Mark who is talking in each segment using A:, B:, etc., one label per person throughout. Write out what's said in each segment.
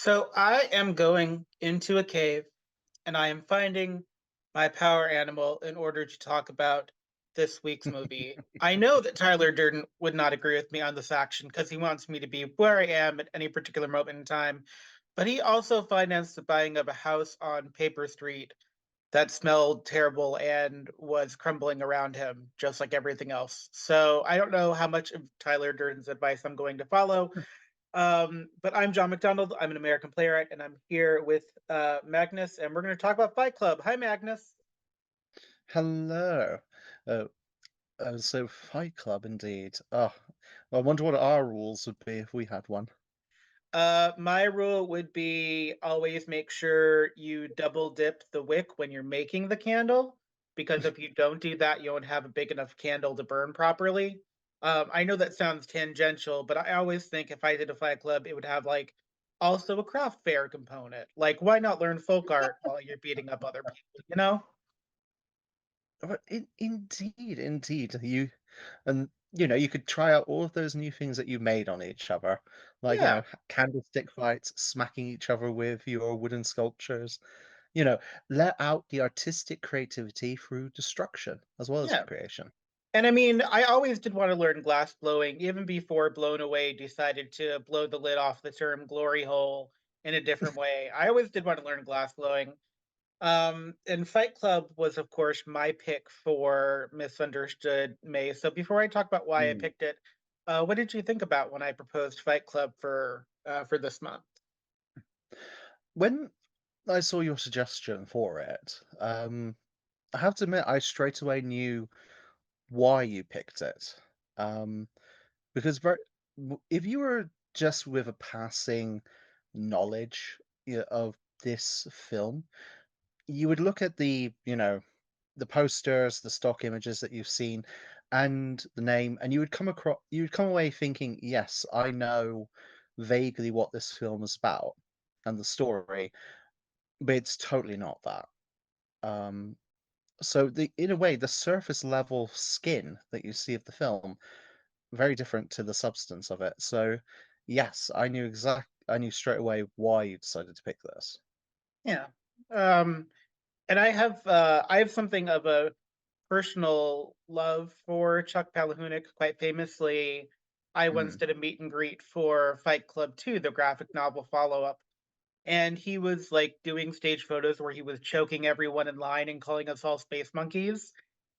A: So I am going into a cave and I am finding my power animal in order to talk about this week's movie. I know that Tyler Durden would not agree with me on this action because he wants me to be where I am at any particular moment in time. But he also financed the buying of a house on Paper Street that smelled terrible and was crumbling around him, just like everything else. So I don't know how much of Tyler Durden's advice I'm going to follow, but I'm John McDonald. I'm an American playwright, and I'm here with Magnus, and we're going to talk about Fight Club. Hi, Magnus.
B: Hello. Uh, so Fight Club indeed. Oh, I wonder what our rules would be if we had one.
A: My rule would be always make sure you double dip the wick when you're making the candle, because if you don't do that, you won't have a big enough candle to burn properly. I know that sounds tangential, but I always think if I did a Fight Club, it would have like also a craft fair component. Like, why not learn folk art while you're beating up other people? You know?
B: Indeed, you could try out all of those new things that you made on each other, like
A: Yeah,
B: candlestick fights, smacking each other with your wooden sculptures. You know, let out the artistic creativity through destruction as well as
A: yeah.
B: creation.
A: And I mean, I always did want to learn glass blowing, even before Blown Away decided to blow the lid off the term glory hole in a different way. I always did want to learn glass blowing. And Fight Club was, of course, my pick for Misunderstood May. So before I talk about why I
B: Mm.
A: picked it, what did you think about when I proposed Fight Club for this month?
B: When I saw your suggestion for it, I have to admit I straight away knew why you picked it. Um, because if you were just with a passing knowledge of this film, you would look at the posters, the stock images that you've seen, and the name, and you would come away thinking, yes, I know vaguely what this film is about and the story, but it's totally not that. Um, so in a way, the surface level skin that you see of the film very different to the substance of it. So, yes, I knew straight away why you decided to pick this.
A: Yeah. Um, and I have something of a personal love for Chuck Palahniuk. Quite famously, I once
B: Mm.
A: did a meet and greet for Fight Club 2, the graphic novel follow up. And he was like doing stage photos where he was choking everyone in line and calling us all space monkeys.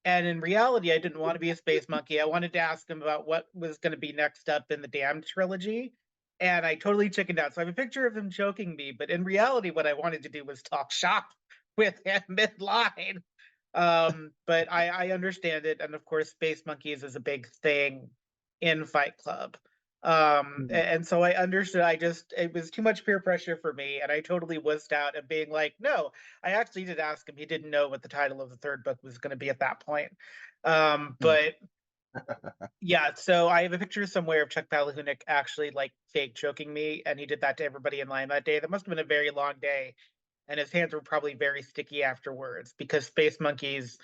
A: And in reality, I didn't want to be a space monkey. I wanted to ask him about what was going to be next up in the Damned trilogy. And I totally chickened out. So I have a picture of him choking me, but in reality, what I wanted to do was talk shop with him mid line. But I understand it. And of course, Space Monkeys is a big thing in Fight Club.
B: Mm.
A: And so I understood. It was too much peer pressure for me. And I totally wussed out and being like, no, I actually did ask him. He didn't know what the title of the third book was going to be at that point.
B: Mm.
A: But yeah, so I have a picture somewhere of Chuck Palahniuk actually like fake choking me, and he did that to everybody in line that day. That must have been a very long day, and his hands were probably very sticky afterwards because space monkeys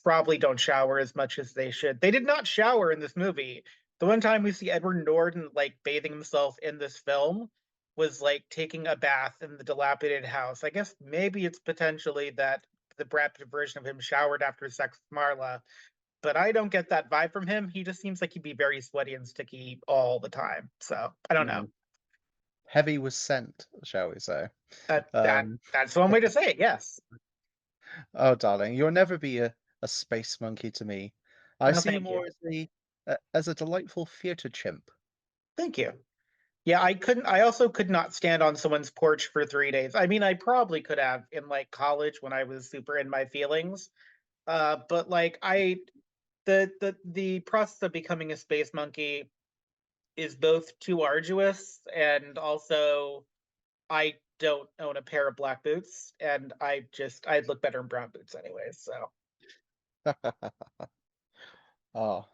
A: probably don't shower as much as they should. They did not shower in this movie. The one time we see Edward Norton like bathing himself in this film was like taking a bath in the dilapidated house. I guess maybe it's potentially that the Brad Pitt version of him showered after sex with Marla, but I don't get that vibe from him. He just seems like he'd be very sweaty and sticky all the time. So I don't know.
B: Mm. Heavy was scent, shall we say?
A: That
B: Um,
A: that's one way to say it. Yes.
B: oh, darling, you'll never be a space monkey to me. I
A: No,
B: see you
A: thank you.
B: more as a delightful theater chimp.
A: Thank you. Yeah, I couldn't. I also could not stand on someone's porch for 3 days. I mean, I probably could have in like college when I was super in my feelings. But like the process of becoming a space monkey is both too arduous and also I don't own a pair of black boots, and I'd look better in brown boots anyways. So
B: Oh,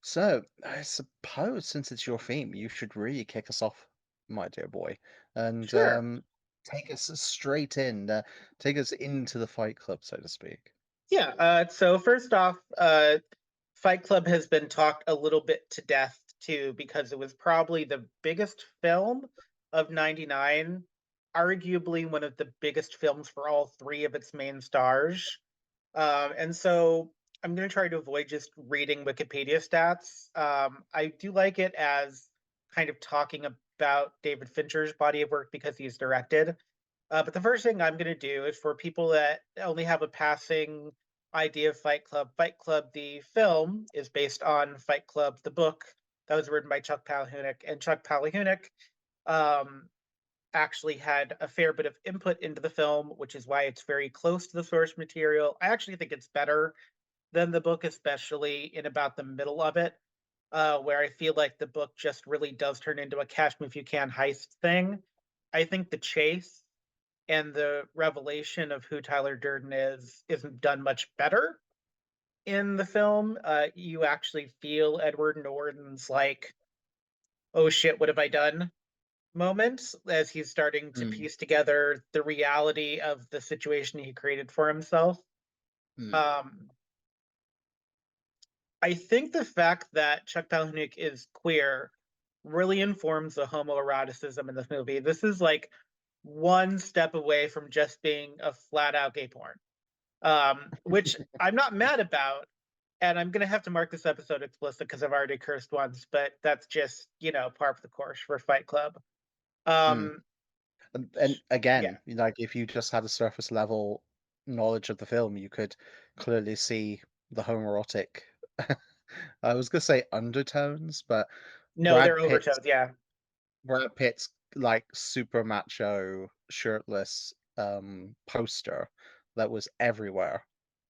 B: so I suppose since it's your theme, you should really kick us off, my dear boy, and
A: sure.
B: take us straight in, take us into the Fight Club, so to speak.
A: Yeah. So first off, Fight Club has been talked a little bit to death too because it was probably the biggest film of '99, arguably one of the biggest films for all three of its main stars. And so I'm going to try to avoid just reading Wikipedia stats. I do like it as kind of talking about David Fincher's body of work because he's directed. But the first thing I'm going to do is for people that only have a passing idea of Fight Club. Fight Club, the film, is based on Fight Club, the book that was written by Chuck Palahniuk. And Chuck Palahniuk um, actually had a fair bit of input into the film, which is why it's very close to the source material. I actually think it's better than the book, especially in about the middle of it, where I feel like the book just really does turn into a cash me if you can heist thing. I think the chase and the revelation of who Tyler Durden is isn't done much better in the film. You actually feel Edward Norton's like, "Oh shit, what have I done?" moments as he's starting to
B: Mm,
A: piece together the reality of the situation he created for himself.
B: mm,
A: Um, I think the fact that Chuck Palahniuk is queer really informs the homoeroticism in this movie. This is like one step away from just being a flat out gay porn, which I'm not mad about. And I'm going to have to mark this episode explicit because I've already cursed once, but that's just, par of the course for Fight Club.
B: mm.
A: Um,
B: And
A: yeah.
B: again, like, if you just had a surface level knowledge of the film, you could clearly see the homoerotic I was gonna say undertones, but
A: No,
B: Brad
A: they're
B: Pitt's
A: overtones. Yeah.
B: Brad Pitt's, like, super macho, shirtless, poster that was everywhere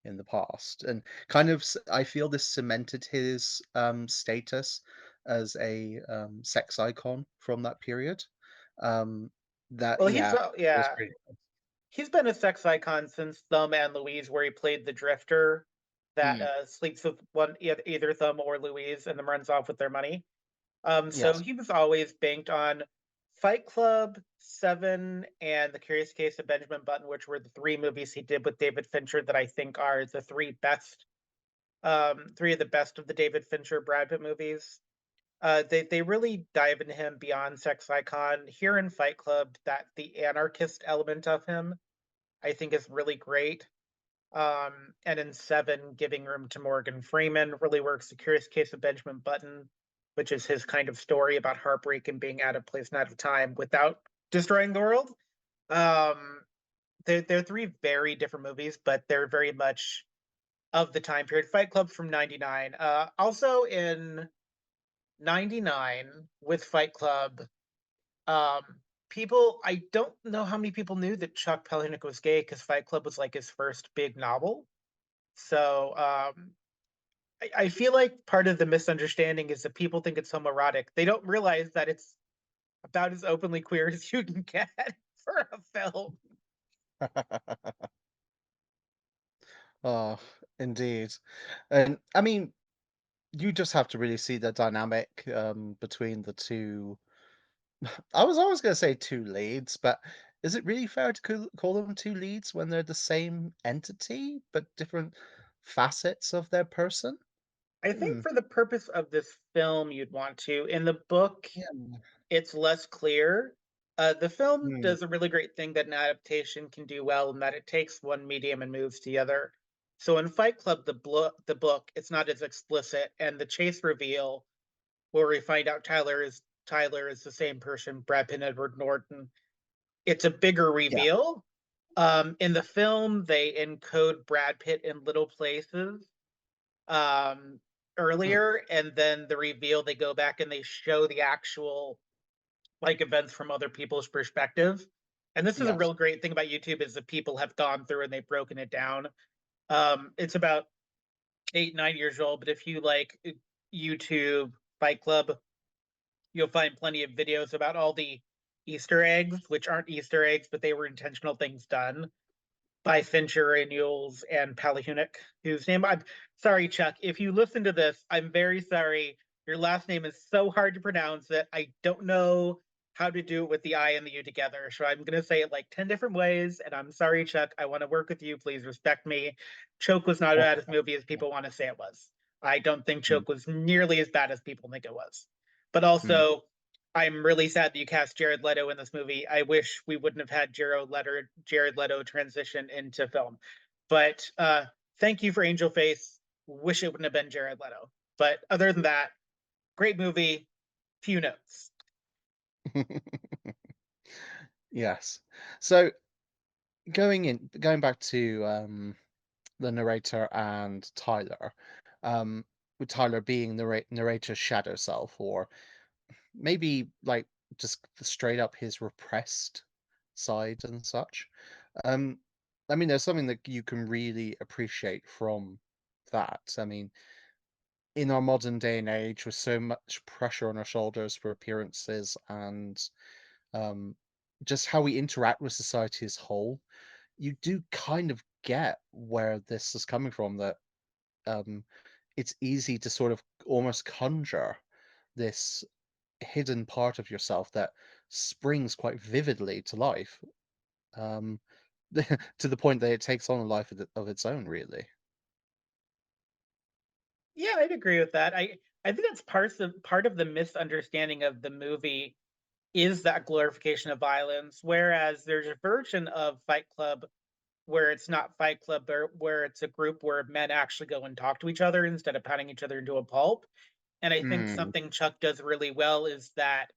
B: in the past, and kind of I feel this cemented his, status as a, sex icon from that period. Um, that
A: Well,
B: yeah, it was
A: yeah,
B: pretty
A: he's been a sex icon since Thumb and Louise, where he played the drifter that
B: mm,
A: sleeps with either Thumb or Louise and then runs off with their money. So
B: yes,
A: he was always banked on Fight Club, Seven, and The Curious Case of Benjamin Button, which were the three movies he did with David Fincher that I think are the three of the best of the David Fincher Brad Pitt movies. They really dive into him beyond sex icon. Here in Fight Club, that the anarchist element of him, I think, is really great. And in Seven, giving room to Morgan Freeman really works. The Curious Case of Benjamin Button, which is his kind of story about heartbreak and being out of place and out of time without destroying the world. Um, they're three very different movies, but they're very much of the time period. Fight Club's from '99. Also in '99 with Fight Club, um, I don't know how many people knew that Chuck Palahniuk was gay because Fight Club was like his first big novel. So I feel like part of the misunderstanding is that people think it's homoerotic. They don't realize that it's about as openly queer as you can get for a film.
B: oh, indeed, and I mean, you just have to really see the dynamic, between the 2. I was always gonna say 2 leads, but is it really fair to call them 2 leads when they're the same entity, but different facets of their person?
A: I think
B: Hmm,
A: for the purpose of this film, you'd want to. In the book,
B: yeah,
A: it's less clear. The film
B: mm,
A: does a really great thing that an adaptation can do well, in that it takes one medium and moves to the other. So in Fight Club, the book, it's not as explicit, and the chase reveal where we find out Tyler is the same person, Brad Pitt, Edward Norton. It's a bigger
B: yeah,
A: reveal. In the film, they encode Brad Pitt in little places um,
B: mm,
A: earlier, and then the reveal they go back and they show the actual like events from other people's perspective. And this is a
B: yes,
A: real great thing about YouTube is that people have gone through and they've broken it down. It's about 8, 9 years old, but if you like YouTube Fight Club, you'll find plenty of videos about all the Easter eggs, which aren't Easter eggs, but they were intentional things done by Fincher and Yules and Palahniuk, whose name I'm sorry, Chuck. If you listen to this, I'm very sorry. Your last name is so hard to pronounce that I don't know how to do it with the I and the U together. So I'm going to say it like 10 different ways. And I'm sorry, Chuck. I want to work with you. Please respect me. Choke was not as movie as people want to say it was. I don't think
B: mm,
A: Choke was nearly as bad as people think it was. But
B: mm,
A: also, I'm really sad that you cast Jared Leto in this movie. I wish we wouldn't have had Jared Leto transition into film. But thank you for Angel Face. Wish it wouldn't have been Jared Leto. But other than that, great movie. Few notes.
B: Yes. So going back to the narrator and Tyler, with Tyler being narrator's shadow self, or maybe like just straight up his repressed side and such. Um, I mean, there's something that you can really appreciate from that. I mean, in our modern day and age, with so much pressure on our shoulders for appearances and um, just how we interact with society as a whole, you do kind of get where this is coming from. That um, it's easy to sort of almost conjure this hidden part of yourself that springs quite vividly to life, um, to the point that it takes on a life of its own, really.
A: Yeah, I'd agree with that. I think that's part of the misunderstanding of the movie is that glorification of violence. Whereas there's a version of Fight Club where it's not Fight Club, but where it's a group where men actually go and talk to each other instead of pounding each other into a pulp. And I think
B: Mm,
A: something Chuck does really well is that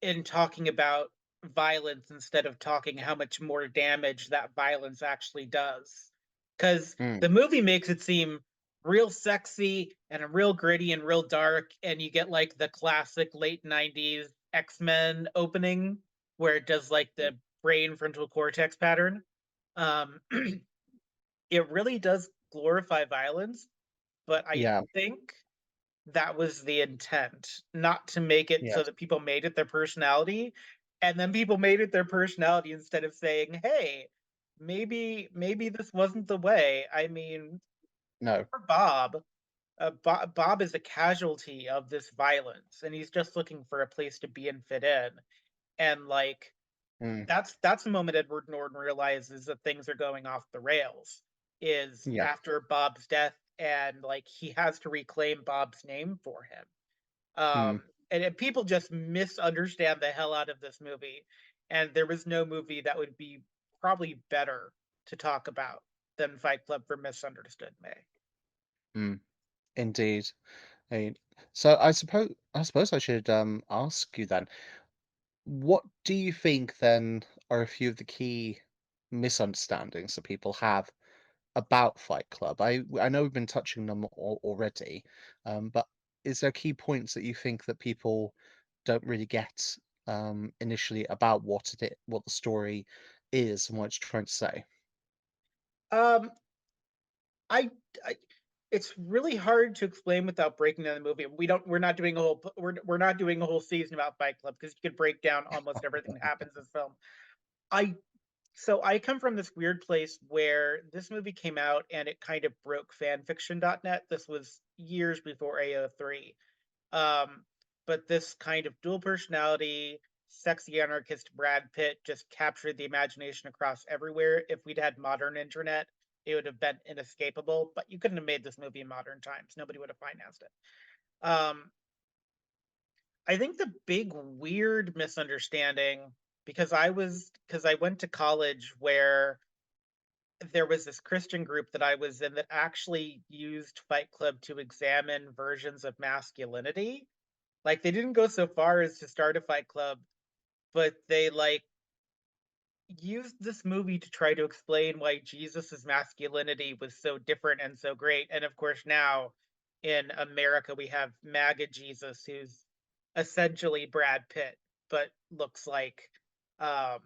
A: in talking about violence instead of talking how much more damage that violence actually does. Because
B: mm,
A: the movie makes it seem real sexy and real gritty and real dark, and you get like the classic late 90s X-Men opening where it does like the brain frontal cortex pattern. Um, it really does glorify violence, but I
B: yeah,
A: think that was the intent, not to make it so
B: yes,
A: that people made it their personality, and then people made it their personality instead of saying, "Hey, maybe this wasn't the way." I mean,
B: no,
A: for Bob, Bob is a casualty of this violence, and he's just looking for a place to be and fit in. And like
B: mm,
A: that's the moment Edward Norton realizes that things are going off the rails. Is
B: yeah,
A: after Bob's death, and like he has to reclaim Bob's name for him.
B: mm,
A: And people just misunderstand the hell out of this movie. And there was no movie that would be probably better to talk about than Fight Club for Misunderstood May.
B: mm, indeed. I, so I suppose I should ask you then, what do you think then are a few of the key misunderstandings that people have about Fight Club? I know we've been touching them already, but is there key points that you think that people don't really get initially about what the story is and what it's trying to say?
A: Um, I, I it's really hard to explain without breaking down the movie. We're not doing a we're not doing a whole season about Fight Club because you could break down almost everything that happens in this film. I So I come from this weird place where this movie came out and it kind of broke fanfiction.net. This was years before AO3. Um, but this kind of dual personality, sexy anarchist Brad Pitt just captured the imagination across everywhere. If we'd had modern internet, it would have been inescapable. But you couldn't have made this movie in modern times. Nobody would have financed it. I think the big weird misunderstanding because I went to college where there was this Christian group that I was in that actually used Fight Club to examine versions of masculinity. Like they didn't go so far as to start a Fight Club, but they like used this movie to try to explain why Jesus's masculinity was so different and so great. And of course, now in America we have MAGA Jesus, who's essentially Brad Pitt, but um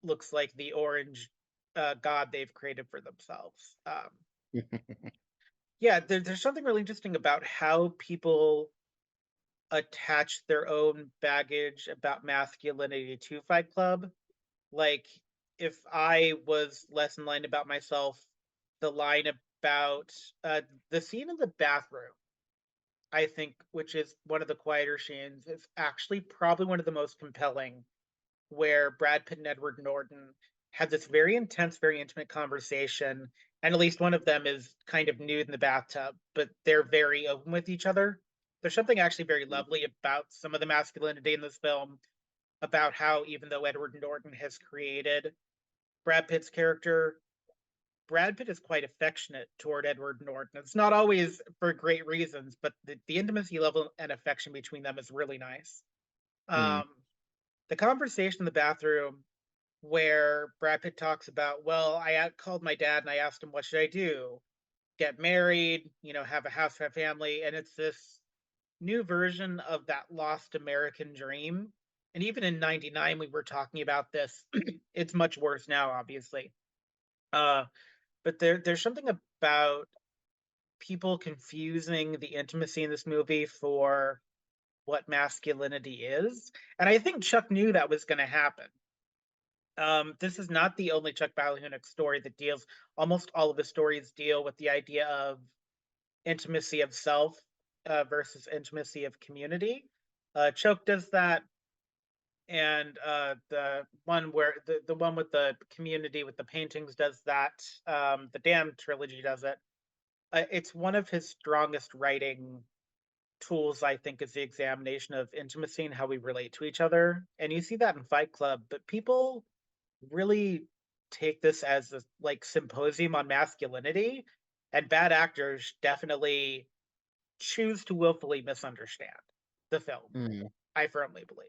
A: looks like the orange god they've created for themselves. Yeah, there's something really interesting about how people attach their own baggage about masculinity to Fight Club. Like, if I was less enlightened about myself, the line about the scene in the bathroom, I think, which is one of the quieter scenes, is actually probably one of the most compelling, where Brad Pitt and Edward Norton had this very intense, very intimate conversation. And at least one of them is kind of nude in the bathtub, but they're very open with each other. there's something actually very lovely about some of the masculinity in this film, about how even though Edward Norton has created Brad Pitt's character, Brad Pitt is quite affectionate toward Edward Norton. It's not always for great reasons, but the intimacy level and affection between them is really nice.
B: Mm.
A: Um, the conversation in the bathroom where Brad Pitt talks about, well, called my dad and I asked him, what should I do? Get married, have a house, have family. And it's this new version of that lost American dream. And even in 99, we were talking about this. It's much worse now, obviously. Uh, but there's something about people confusing the intimacy in this movie for what masculinity is. And I think Chuck knew that was going to happen. This is not the only Chuck Palahniuk story that deals. Almost all of the stories deal with the idea of intimacy of self versus intimacy of community. Choke does that, and the one where the one with the community with the paintings does that. The Damned trilogy does it. It's one of his strongest writing tools, I think, is the examination of intimacy and how we relate to each other. And you see that in Fight Club, but people really take this as a like symposium on masculinity, and bad actors definitely choose to willfully misunderstand the film.
B: Mm.
A: I firmly believe.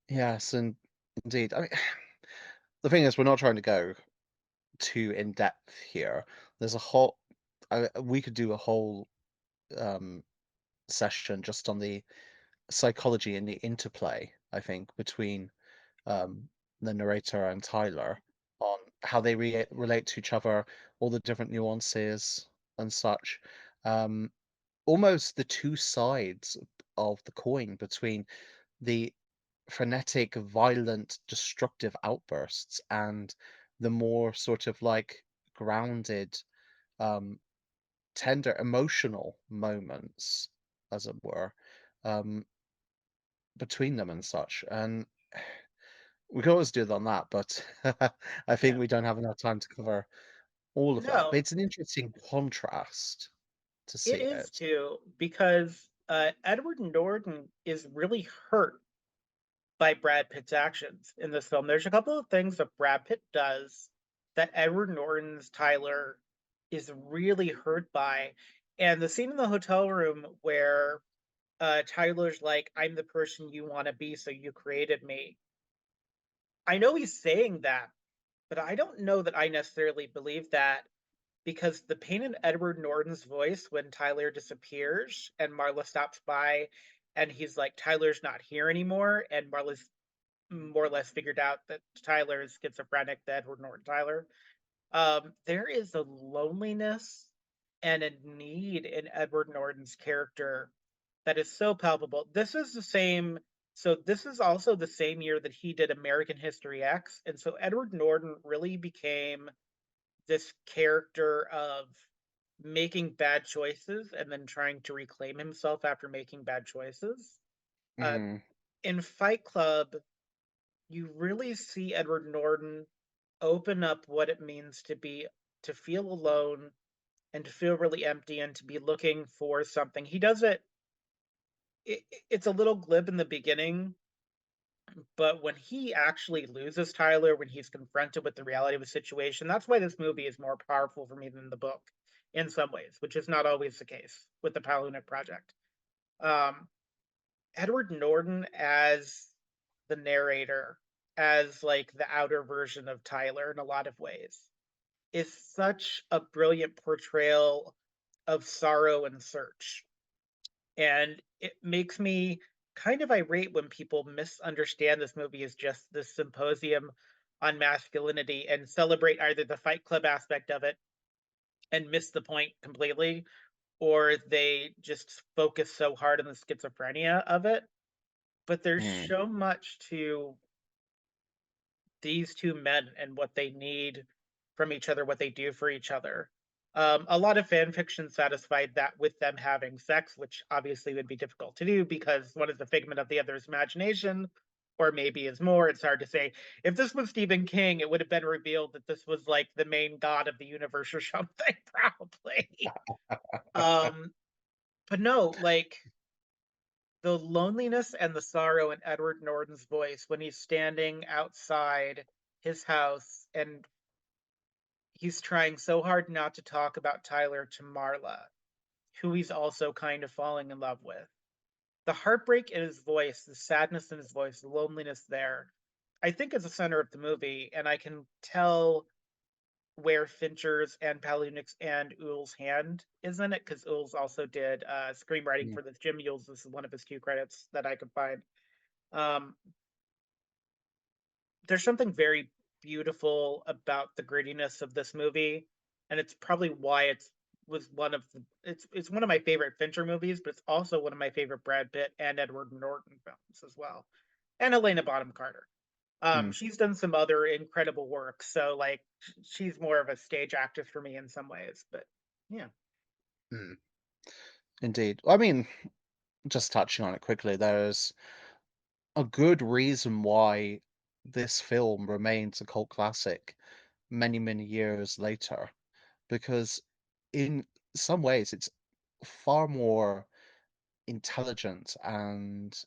B: Yes, and indeed. I mean, the thing is, we're not trying to go too in depth here. There's a whole. We could do a whole um, session just on the psychology and the interplay. I think between um, the narrator and Tyler on how they relate to each other, all the different nuances and such. Um, Almost the two sides of the coin between the frenetic, violent, destructive outbursts and the more sort of like grounded, um, tender, emotional moments, as it were, um, between them and such. And we could always do it on that, but I think
A: Yeah.
B: we don't have enough time to cover all of that. But
A: No,
B: it's an interesting contrast to
A: it
B: see
A: is
B: it.
A: too, because Edward Norton is really hurt by Brad Pitt's actions in this film. There's a couple of things that Brad Pitt does that Edward Norton's Tyler is really hurt by. And the scene in the hotel room where Tyler's like, I'm the person you want to be, so you created me. I know he's saying that, but I don't know that I necessarily believe that, because the pain in Edward Norton's voice when Tyler disappears and Marla stops by and he's like, Tyler's not here anymore, and Marla's more or less figured out that Tyler is schizophrenic, the Edward Norton Tyler. There is a loneliness and a need in Edward Norton's character that is so palpable. This is the same. So this is also the same year that he did American History X, and so Edward Norton really became this character of making bad choices and then trying to reclaim himself after making bad choices. Uh,
B: Mm,
A: in Fight Club, you really see Edward Norton open up what it means to feel alone and to feel really empty and to be looking for something. He does it's a little glib in the beginning, but when he actually loses Tyler, when he's confronted with the reality of a situation, that's why this movie is more powerful for me than the book in some ways, which is not always the case with the Palahniuk Project. Um, Edward Norton as the narrator, as like the outer version of Tyler in a lot of ways, is such a brilliant portrayal of sorrow and search. And it makes me kind of irate when people misunderstand this movie as just this symposium on masculinity and celebrate either the Fight Club aspect of it and miss the point completely, or they just focus so hard on the schizophrenia of it. But there's
B: mm,
A: so much to these two men and what they need from each other, what they do for each other. A lot of fan fiction satisfied that with them having sex, which obviously would be difficult to do because one is a figment of the other's imagination, or maybe is more. It's hard to say. If this was Stephen King, it would have been revealed that this was like the main god of the universe or something, probably. Um, but no, like the loneliness and the sorrow in Edward Norton's voice when he's standing outside his house and he's trying so hard not to talk about Tyler to Marla, who he's also kind of falling in love with. The heartbreak in his voice, the sadness in his voice, the loneliness there, I think is the center of the movie, and I can tell where Fincher's and Palahniuk's and Uhl's hand is in it, because Uhl's also did screenwriting
B: Mm,
A: for this. Jim Uhl's, this is one of his two credits that I could find. Um, there's something very beautiful about the grittiness of this movie, and it's probably why it's one of my favorite Fincher movies, but it's also one of my favorite Brad Pitt and Edward Norton films as well, and Helena Bonham Carter.
B: mm,
A: She's done some other incredible work, so like she's more of a stage actress for me in some ways, but yeah.
B: mm. Indeed. I mean, just touching on it quickly, there's a good reason why this film remains a cult classic many, many years later, because in some ways it's far more intelligent and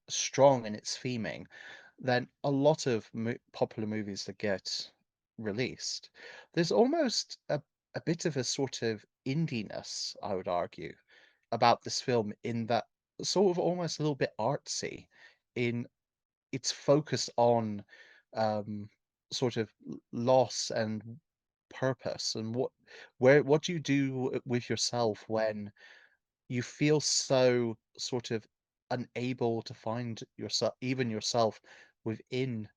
B: strong in its theming than a lot of popular movies that get released. There's almost a bit of a sort of indiness, I would argue, about this film in that sort of almost a little bit artsy in its focus on um, sort of loss and purpose and what do you do with yourself when you feel so sort of unable to find yourself, even yourself, within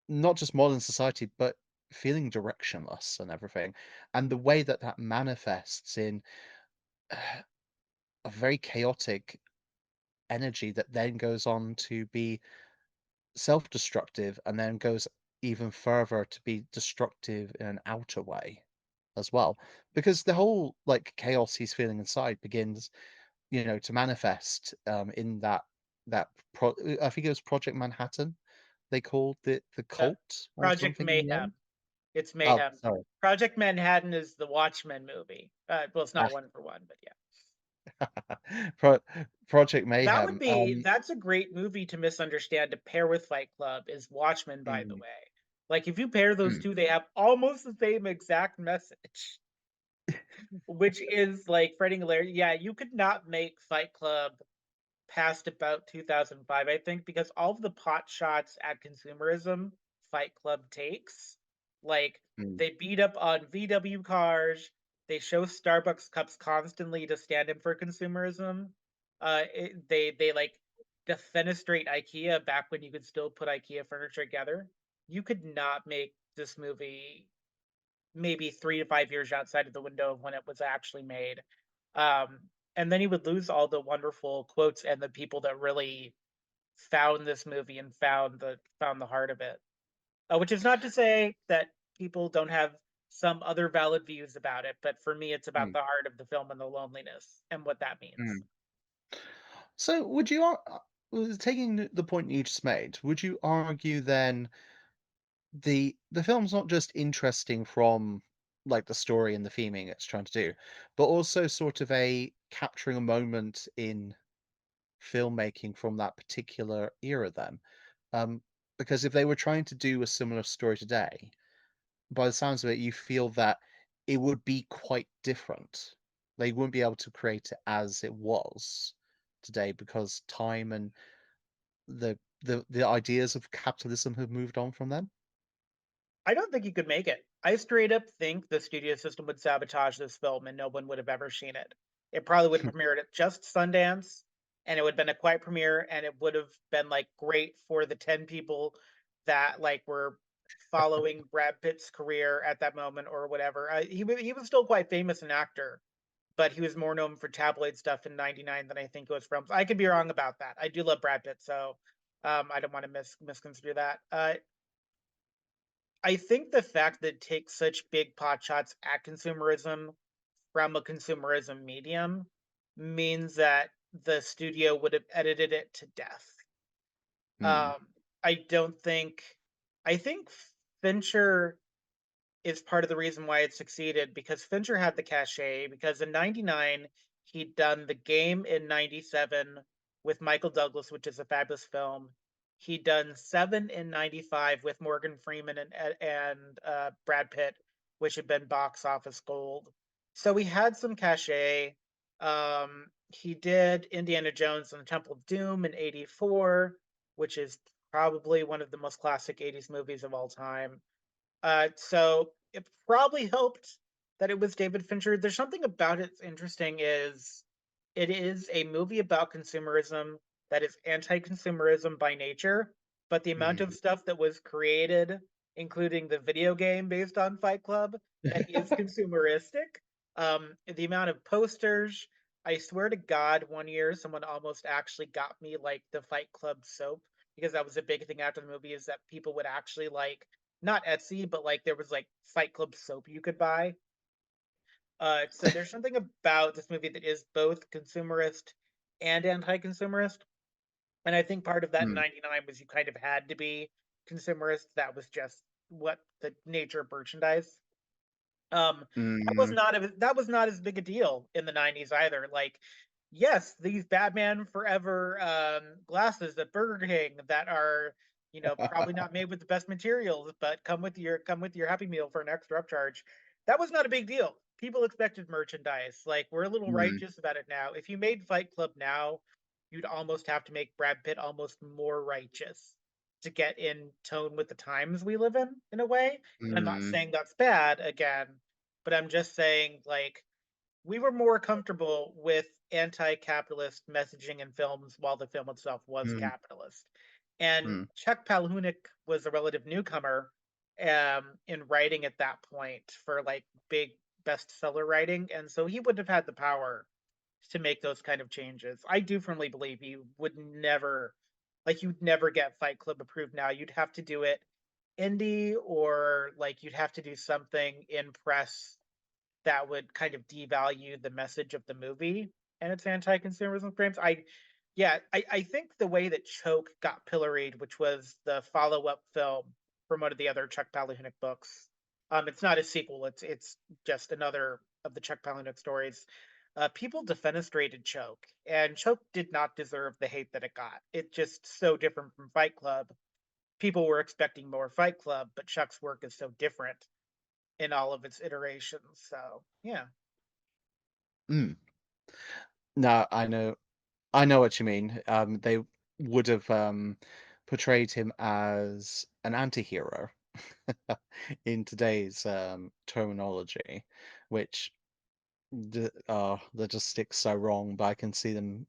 B: not just modern society, but feeling directionless and everything. And the way that that manifests in a very chaotic energy that then goes on to be self-destructive and then goes even further to be destructive in an outer way as well. Because the whole like chaos he's feeling inside begins to manifest, in I think it was Project Manhattan, they called the
A: Uh,
B: cult or
A: Project
B: something in the
A: Mayhem.
B: end?
A: It's
B: Oh,
A: Mayhem.
B: sorry.
A: Project Manhattan is the Watchmen movie. Well, it's not
B: Ah,
A: one for one, but yeah.
B: Pro Project Mayhem,
A: That's a great movie to misunderstand to pair with Fight Club is Watchmen, by the
B: mm,
A: way. Like if you pair those
B: mm,
A: two, they have almost the same exact message, which is like Freddie Hilaire. Yeah, you could not make Fight Club past about 2005, I think, because all of the pot shots at consumerism Fight Club takes, like
B: mm,
A: they beat up on VW cars, they show Starbucks cups constantly to stand in for consumerism. They like defenestrate IKEA back when you could still put IKEA furniture together. You could not make this movie maybe 3 to 5 years outside of the window of when it was actually made. Um, and then you would lose all the wonderful quotes and the people that really found this movie and found the heart of it. Which is not to say that people don't have some other valid views about it, but for me, it's about
B: mm,
A: the heart of the film and the loneliness and what that means.
B: mm. So would you taking the point you just made, would you argue then the film's not just interesting from like the story and the theming it's trying to do, but also sort of a capturing a moment in filmmaking from that particular era then? Um, because if they were trying to do a similar story today, by the sounds of it, you feel that it would be quite different. They wouldn't be able to create it as it was today because time and the ideas of capitalism have moved on from them.
A: I don't think you could make it. I straight up think the studio system would sabotage this film and no one would have ever seen it. It probably would have premiered at just Sundance and it would have been a quiet premiere and it would have been like great for the 10 people that like were following Brad Pitt's career at that moment or whatever. He was still quite famous an actor, but he was more known for tabloid stuff in '99 than I think it was from. I could be wrong about that. I do love Brad Pitt, so I don't want to misconstrue that. I think the fact that it takes such big pot shots at consumerism from a consumerism medium means that the studio would have edited it to death.
B: Mm.
A: I don't think I think Fincher is part of the reason why it succeeded because Fincher had the cachet. Because in '99, he'd done The Game in '97 with Michael Douglas, which is a fabulous film. He'd done Seven in '95 with Morgan Freeman and Brad Pitt, which had been box office gold. So he had some cachet. He did Indiana Jones and the Temple of Doom in '84, which is probably one of the most classic '80s movies of all time. So it probably helped that it was David Fincher. There's something about it that's interesting is it is a movie about consumerism that is anti-consumerism by nature, but the amount of
B: Mm.
A: stuff that was created, including the video game based on Fight Club, that is consumeristic. The amount of posters. I swear to God, one year someone almost actually got me like the Fight Club soap because that was a big thing after the movie is that people would actually like not Etsy, but like there was like Fight Club soap you could buy. So there's something about this movie that is both consumerist and anti-consumerist, and I think part of that in
B: Mm.
A: '99 was you kind of had to be consumerist. That was just what the nature of merchandise.
B: Mm.
A: That was not as big a deal in the '90s either. Like, yes, these Batman Forever glasses at Burger King that are, probably not made with the best materials, but come with your Happy Meal for an extra upcharge. That was not a big deal. People expected merchandise. Like, we're a little
B: Mm.
A: righteous about it now. If you made Fight Club now, you'd almost have to make Brad Pitt almost more righteous to get in tone with the times we live in a way. And I'm not
B: Mm.
A: saying that's bad again, but I'm just saying, like, we were more comfortable with anti-capitalist messaging in films while the film itself was
B: Mm.
A: capitalist. And
B: Mm.
A: Chuck Palahniuk was a relative newcomer in writing at that point for like big bestseller writing, and so he wouldn't have had the power to make those kind of changes. I do firmly believe you would never, like, you'd never get Fight Club approved now. You'd have to do it indie, or like you'd have to do something in press that would kind of devalue the message of the movie and its anti-consumerism claims. I think the way that Choke got pilloried, which was the follow-up film from one of the other Chuck Palahniuk books. It's not a sequel. It's just another of the Chuck Palahniuk stories. People defenestrated Choke, and Choke did not deserve the hate that it got. It's just so different from Fight Club. People were expecting more Fight Club, but Chuck's work is so different in all of its iterations. So yeah.
B: Mm. No, I know what you mean. They would have portrayed him as an anti-hero in today's terminology, which that just sticks so wrong. But I can see them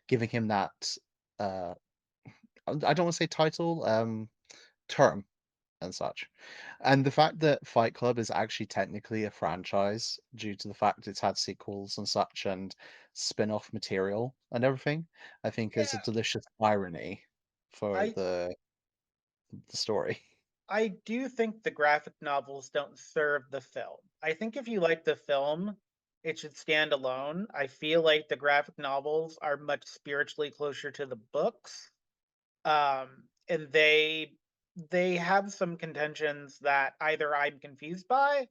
B: giving him that. Uh, I don't want to say title, term and such. And the fact that Fight Club is actually technically a franchise due to the fact it's had sequels and such and spin-off material and everything, I think is a
A: Yeah,
B: delicious irony for
A: I
B: the story.
A: I do think the graphic novels don't serve the film. I think if you like the film, it should stand alone. I feel like the graphic novels are much spiritually closer to the books. And they have some contentions that either I'm confused by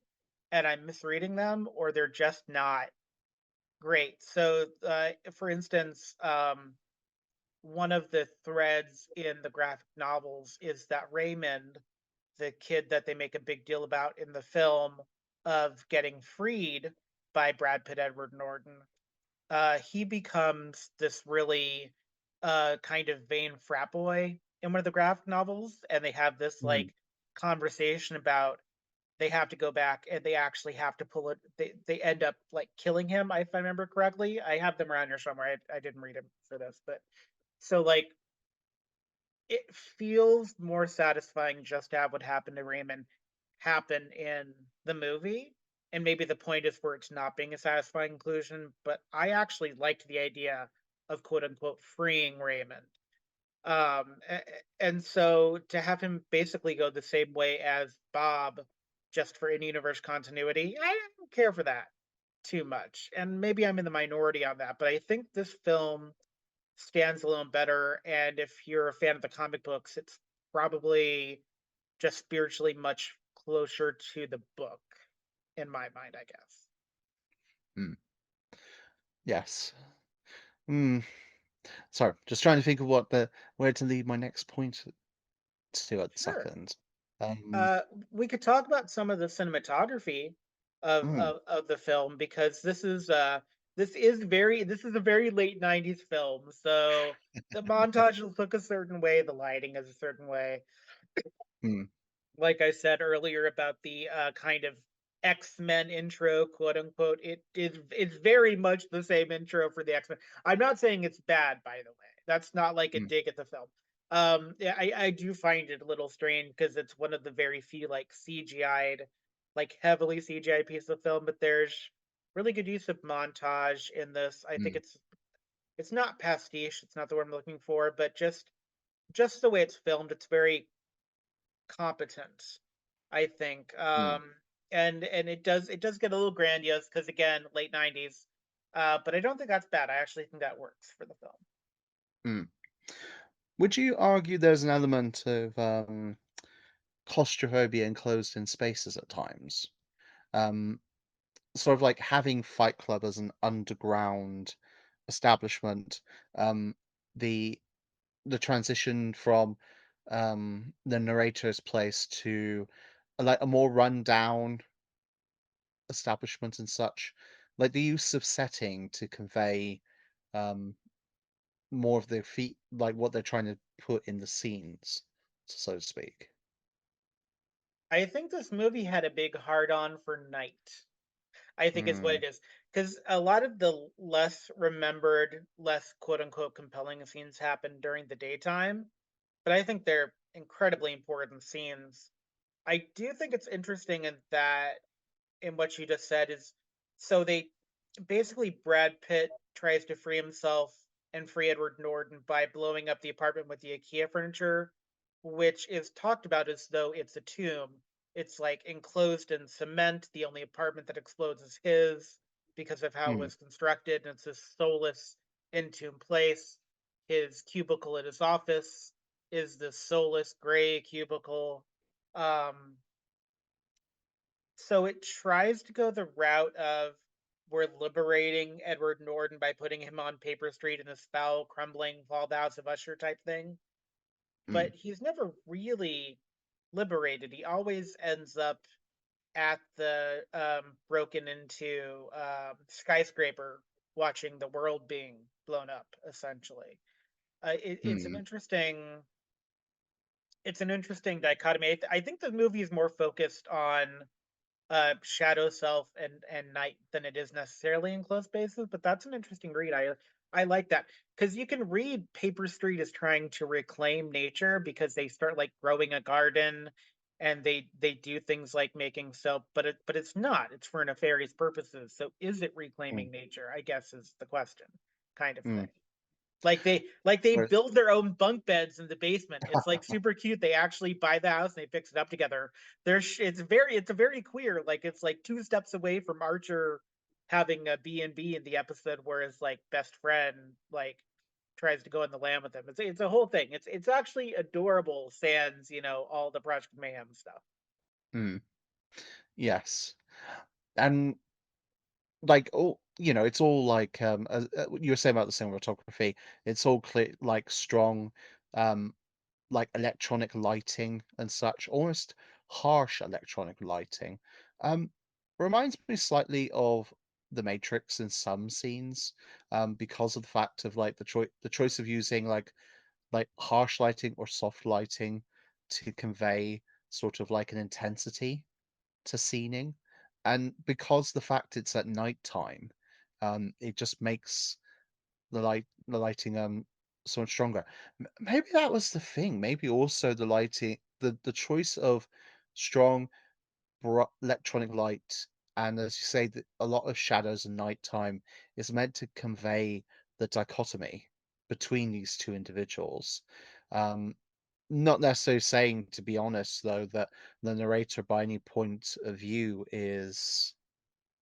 A: and I'm misreading them, or they're just not great. So, for instance, one of the threads in the graphic novels is that Raymond, the kid that they make a big deal about in the film of getting freed by Brad Pitt, Edward Norton, he becomes this really kind of vain frat boy in one of the graphic novels, and they have this
B: Mm.
A: like conversation about they have to go back and they actually have to pull it. They end up like killing him, if I remember correctly. I have them around here somewhere. I didn't read him for this, but so like it feels more satisfying just to have what happened to Raymond happen in the movie. And maybe the point is for it's not being a satisfying conclusion, but I actually liked the idea of quote unquote freeing Raymond. And so to have him basically go the same way as Bob just for in universe continuity, I don't care for that too much. And maybe I'm in the minority on that, but I think this film stands alone better. And if you're a fan of the comic books, it's probably just spiritually much closer to the book in my mind, I guess.
B: Mm, yes. Mm, sorry, just trying to think of where to lead my next point to at the
A: Sure.
B: second. Um,
A: Uh, we could talk about some of the cinematography
B: mm,
A: of the film because this is a very late 90s film. So the montage will look a certain way, the lighting is a certain way.
B: mm,
A: Like I said earlier about the kind of X-Men intro, quote unquote, it's very much the same intro for the X-Men. I'm not saying it's bad, by the way. That's not like a
B: mm,
A: dig at the film. Yeah, I do find it a little strange because it's one of the very few like CGI'd, like heavily CGI pieces of film, but there's really good use of montage in this. I think
B: mm,
A: it's not pastiche, it's not the word I'm looking for, but just the way it's filmed, it's very competent, I think.
B: mm,
A: And it does get a little grandiose because again, late 90s. But I don't think that's bad. I actually think that works for the film.
B: mm. Would you argue there's an element of claustrophobia enclosed in spaces at times? Um, Sort of like having Fight Club as an underground establishment, um, the the transition from the narrator's place to like a more rundown establishment and such, like the use of setting to convey um, more of their feet, like what they're trying to put in the scenes, so to speak.
A: I think this movie had a big hard on for night. I think is what
B: Mm,
A: it is. Because a lot of the less remembered, less quote unquote compelling scenes happen during the daytime. But I think they're incredibly important scenes. I do think it's interesting in that in what you just said is so they basically Brad Pitt tries to free himself and free Edward Norton by blowing up the apartment with the IKEA furniture, which is talked about as though it's a tomb. It's like enclosed in cement. The only apartment that explodes is his because of how it
B: mm,
A: was constructed. And it's this soulless entombed place. His cubicle at his office is the soulless gray cubicle. Um, so it tries to go the route of we're liberating Edward Norton by putting him on Paper Street in this foul, crumbling, fall the House of Usher type thing.
B: mm,
A: But he's never really liberated. He always ends up at the broken into skyscraper watching the world being blown up, essentially.
B: mm,
A: It's an interesting dichotomy. I think the movie is more focused on shadow self and night than it is necessarily in close spaces, but that's an interesting read. I like that because you can read Paper Street is trying to reclaim nature because they start like growing a garden and they do things like making soap, but it's not, it's for nefarious purposes. So is it
B: mm,
A: reclaiming nature, I guess, is the question, kind of
B: mm.
A: thing. Like they
B: Whereas,
A: build their own bunk beds in the basement. It's like super cute. They actually buy the house and they fix it up together. It's a very queer. Like it's like two steps away from Archer having a B&B in the episode where his like best friend like tries to go in the land with him. It's a whole thing. It's actually adorable. Sans all the Project Mayhem stuff.
B: mm, yes, and like all it's all like you were saying about the cinematography. It's all clear, like strong, um, like electronic lighting and such, almost harsh electronic lighting. Um, Reminds me slightly of The Matrix in some scenes, because of the fact of like the choice of using like harsh lighting or soft lighting to convey sort of like an intensity to scening, and because the fact it's at nighttime, it just makes the lighting so much stronger. Maybe that was the thing. Maybe also the lighting, the choice of strong electronic light, and as you say, that a lot of shadows and nighttime is meant to convey the dichotomy between these two individuals. Um, Not necessarily saying, to be honest, though, that the narrator by any point of view is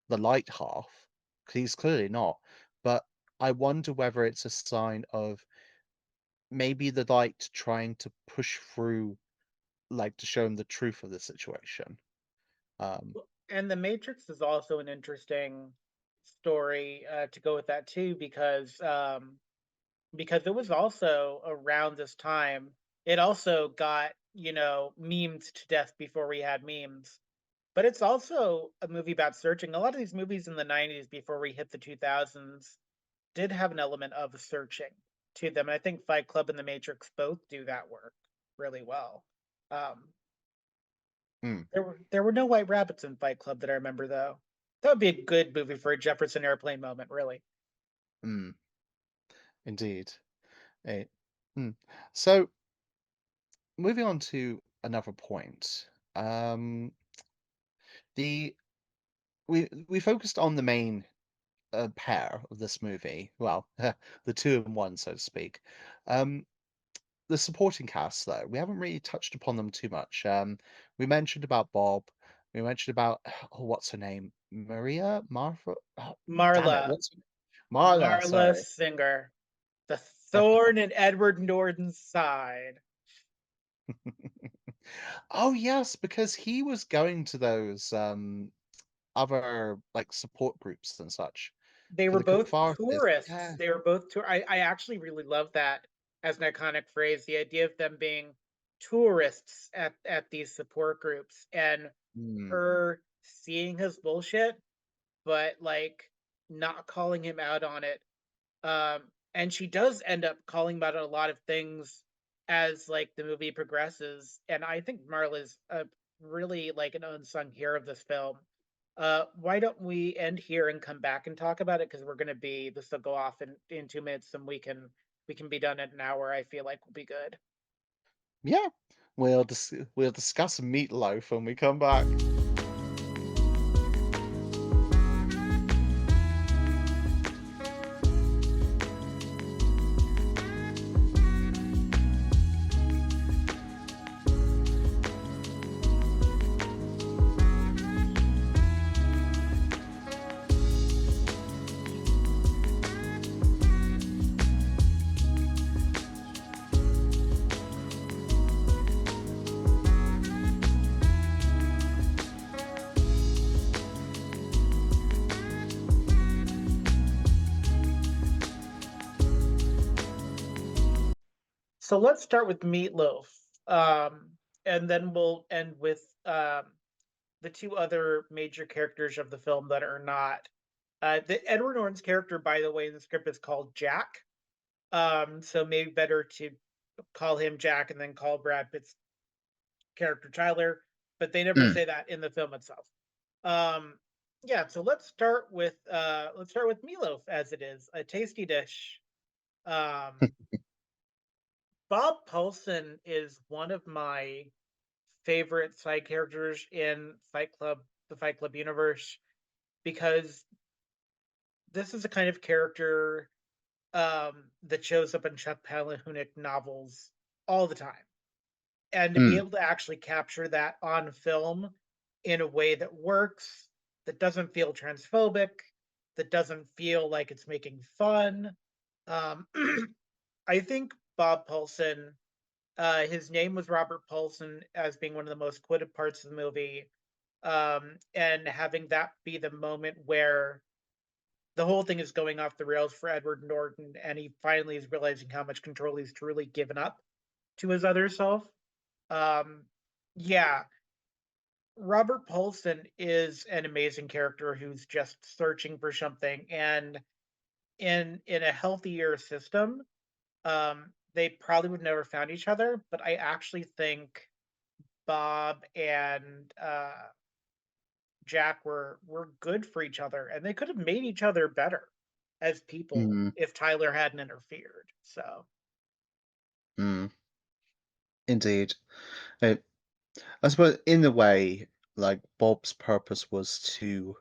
B: the light half, 'cause he's clearly not. But I wonder whether it's a sign of maybe the light trying to push through, like, to show him the truth of the situation. Um,
A: Well, and The Matrix is also an interesting story, to go with that too, because it was also around this time. It also got, memed to death before we had memes. But it's also a movie about searching. A lot of these movies in the 90s before we hit the 2000s did have an element of searching to them. And I think Fight Club and The Matrix both do that work really well. Um,
B: mm,
A: there were no white rabbits in Fight Club that I remember though. That would be a good movie for a Jefferson Airplane moment, really.
B: mm, indeed. Eh, mm. So moving on to another point. The we focused on the main pair of this movie. Well, the two in one, so to speak. Um, the supporting cast, though, we haven't really touched upon them too much. We mentioned about Bob. We mentioned about what's her name, Maria, Martha. Oh, damn it,
A: Marla,
B: what's her name? Marla?
A: Marla
B: Sorry.
A: Singer, the thorn in Edward Norton's side.
B: Oh yes, because he was going to those other like support groups and such
A: They
B: for
A: were
B: the
A: both
B: catharsis.
A: tourists.
B: Yeah.
A: They were both tour I actually really love that as an iconic phrase, the idea of them being tourists at these support groups and
B: Mm,
A: her seeing his bullshit, but, like, not calling him out on it. And she does end up calling him out on a lot of things as, like, the movie progresses, and I think Marla's a really, like, an unsung hero of this film. Why don't we end here and come back and talk about it? Because this will go off in 2 minutes, and we can be done in an hour, I feel like will be good.
B: yeah. We'll discuss meatloaf when we come back.
A: So let's start with Meatloaf, and then we'll end with, the 2 other major characters of the film that are not. The Edward Norton's character, by the way, in the script is called Jack. So maybe better to call him Jack and then call Brad Pitt's character Tyler, but they never
B: Mm.
A: say that in the film itself. Um, yeah, so let's start with meatloaf as it is a tasty dish. Um, Bob Paulson is one of my favorite side characters in the Fight Club universe, because this is a kind of character that shows up in Chuck Palahniuk novels all the time. And to be
B: Mm.
A: able to actually capture that on film in a way that works, that doesn't feel transphobic, that doesn't feel like it's making fun. Um, I think Bob Paulson, his name was Robert Paulson, as being one of the most quoted parts of the movie. And having that be the moment where the whole thing is going off the rails for Edward Norton, and he finally is realizing how much control he's truly given up to his other self. Um, yeah, Robert Paulson is an amazing character who's just searching for something, and in a healthier system, they probably would never found each other. But I actually think Bob and Jack were good for each other, and they could have made each other better as people
B: Mm.
A: if Tyler hadn't interfered. So
B: Mm. Indeed. Uh, I suppose in a way, like Bob's purpose was to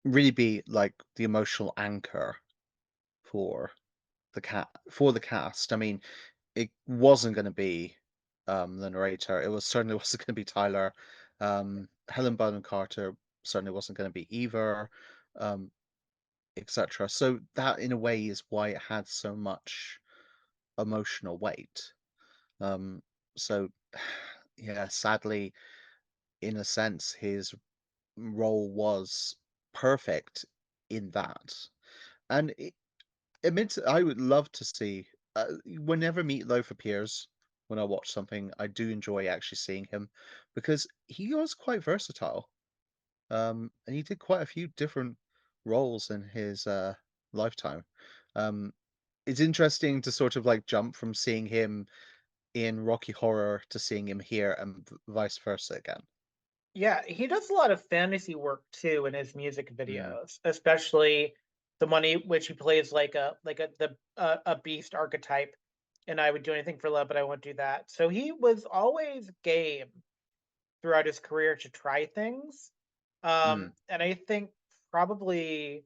B: really be like the emotional anchor for the cast. I mean, it wasn't going to be the narrator. It was certainly wasn't going to be Tyler. Helen Bonham Carter certainly wasn't going to be either. Um, etc. So that, in a way, is why it had so much emotional weight. Um, so yeah, sadly, in a sense, his role was perfect in that. And admit I would love to see whenever Meatloaf appears when I watch something, I do enjoy actually seeing him because he was quite versatile. And he did quite a few different roles in his lifetime. Um, it's interesting to sort of like jump from seeing him in Rocky Horror to seeing him here and vice versa again.
A: Yeah, he does a lot of fantasy work too in his music
B: Mm,
A: videos, especially the one which he plays like a beast archetype. And I would do anything for love, but I won't do that. So he was always game throughout his career to try things.
B: mm,
A: And I think probably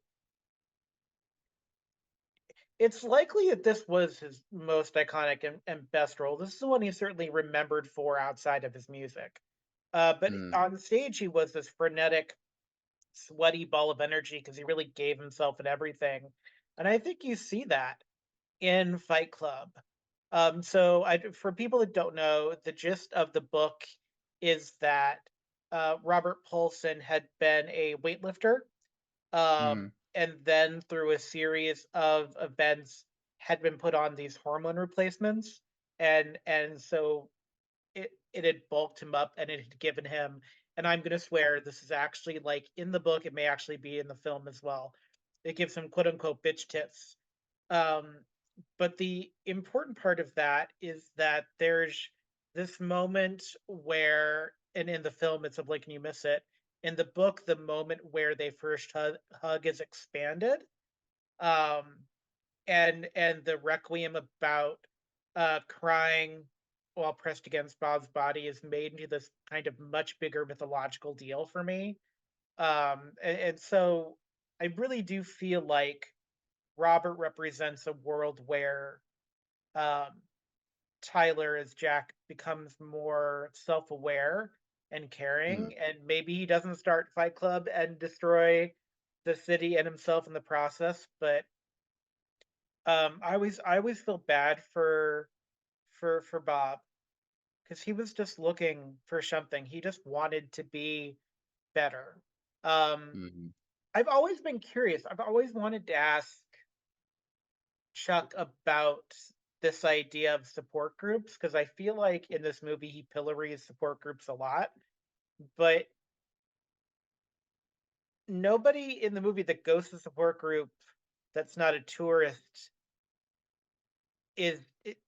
A: it's likely that this was his most iconic and best role. This is the one he's certainly remembered for outside of his music. But
B: mm,
A: on stage, he was this frenetic, sweaty ball of energy because he really gave himself and everything. And I think you see that in Fight Club. For people that don't know, the gist of the book is that Robert Paulson had been a weightlifter,
B: mm,
A: and then through a series of events had been put on these hormone replacements, and so it had bulked him up and it had given him, and I'm gonna swear this is actually like in the book, it may actually be in the film as well. It gives him quote unquote bitch tits. Um, but the important part of that is that there's this moment where, and in the film it's a blink and you miss it. In the book, the moment where they first hug is expanded. Um, and the requiem about crying while pressed against Bob's body is made into this kind of much bigger mythological deal for me. And so I really do feel like Robert represents a world where um, Tyler as Jack becomes more self-aware and
B: mm,
A: caring, and maybe he doesn't start Fight Club and destroy the city and himself in the process, but I always feel bad for Bob because he was just looking for something. He just wanted to be better. Um,
B: mm,
A: I've always been curious. I've always wanted to ask Chuck about this idea of support groups because I feel like in this movie he pillories support groups a lot, but nobody in the movie that goes to support group that's not a tourist is it,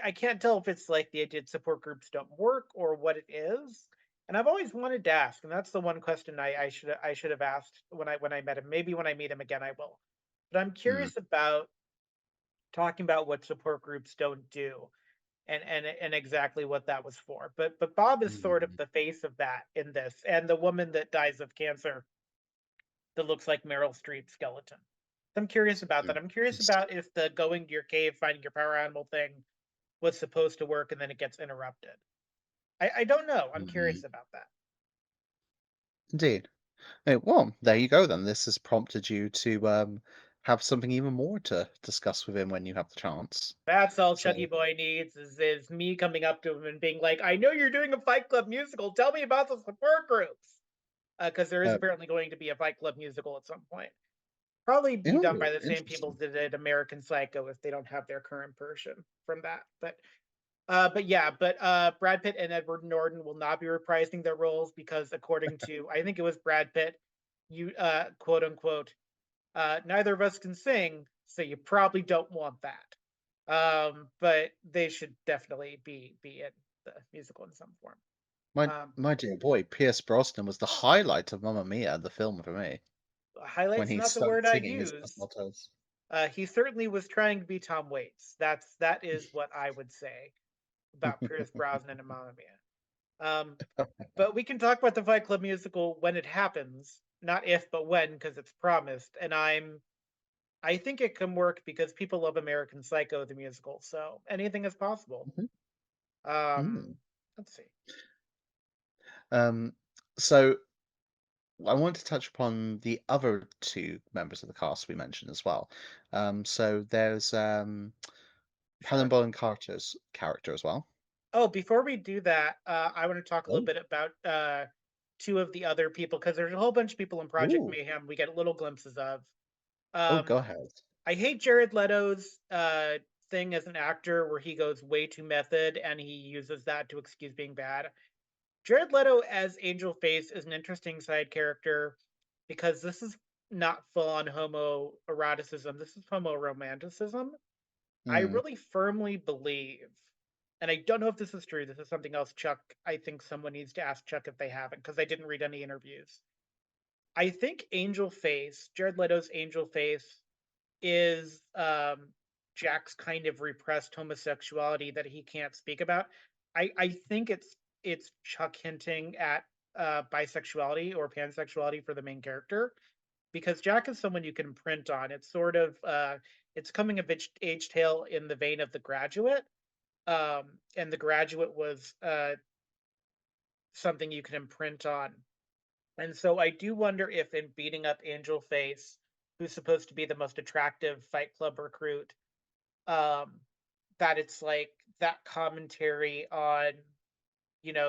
A: I can't tell if it's like the idea that support groups don't work or what it is. And I've always wanted to ask, and that's the one question I should have asked when I met him. Maybe when I meet him again, I will. But I'm
B: mm,
A: curious about talking about what support groups don't do and exactly what that was for. But Bob is sort of
B: mm.
A: the face of that in this, and the woman that dies of cancer that looks like Meryl Streep's skeleton. I'm curious about that.
B: Mm.
A: I'm curious
B: It's-
A: about if the going to your cave, finding your power animal thing was supposed to work and then it gets interrupted. I don't know. I'm
B: mm,
A: curious about that.
B: indeed. Well, there you go then. This has prompted you to have something even more to discuss with him when you have the chance.
A: That's all
B: So,
A: Chucky Boy needs is me coming up to him and being like, "I know you're doing a Fight Club musical. Tell me about the support groups." Because there is
B: uh,
A: apparently going to be a Fight Club musical at some point. Probably be done
B: oh,
A: by the same people
B: interesting.
A: that did American Psycho if they don't have their current version from that. But Brad Pitt and Edward Norton will not be reprising their roles because, according to I think it was Brad Pitt, you quote unquote, neither of us can sing, so you probably don't want that. But they should definitely be in the musical in some form.
B: My
A: Um,
B: my dear boy, Pierce Brosnan was the highlight of Mamma Mia, the film for me, when
A: Highlights
B: he
A: not the
B: started
A: word I'd
B: singing his
A: use.
B: mottos.
A: He certainly was trying to be Tom Waits. That is what I would say about Pierce Brosnan and Mamma Mia. Um, but we can talk about the Fight Club musical when it happens, not if but when, because it's promised. And I think it can work because people love American Psycho the musical, so anything is possible.
B: Mhm.
A: Um,
B: Mm.
A: let's see.
B: Um, so I want to touch upon the other two members of the cast we mentioned as well. So there's Helen
A: Sure.
B: Bonham Carter's character as well.
A: Oh, before we do that, I want to talk a little
B: Oh,
A: bit about two of the other people because there's a whole bunch of people in Project
B: ooh,
A: Mayhem we get little glimpses of.
B: oh, go
A: Um,
B: ahead.
A: I hate Jared Leto's thing as an actor where he goes way too method and he uses that to excuse being bad. Jared Leto as Angel Face is an interesting side character because this is not full on homoeroticism. This is homoromanticism. I
B: Mm,
A: really firmly believe, and I don't know if this is true. This is something else, Chuck. I think someone needs to ask Chuck if they haven't because I didn't read any interviews. I think Angel Face, Jared Leto's Angel Face, is Jack's kind of repressed homosexuality that he can't speak about. I think it's Chuck hinting at bisexuality or pansexuality for the main character because Jack is someone you can print on. It's sort of it's coming of age tale in the vein of The Graduate, and The Graduate was something you can imprint on. And so I do wonder if in beating up Angel Face, who's supposed to be the most attractive Fight Club recruit, um, that it's like that commentary on,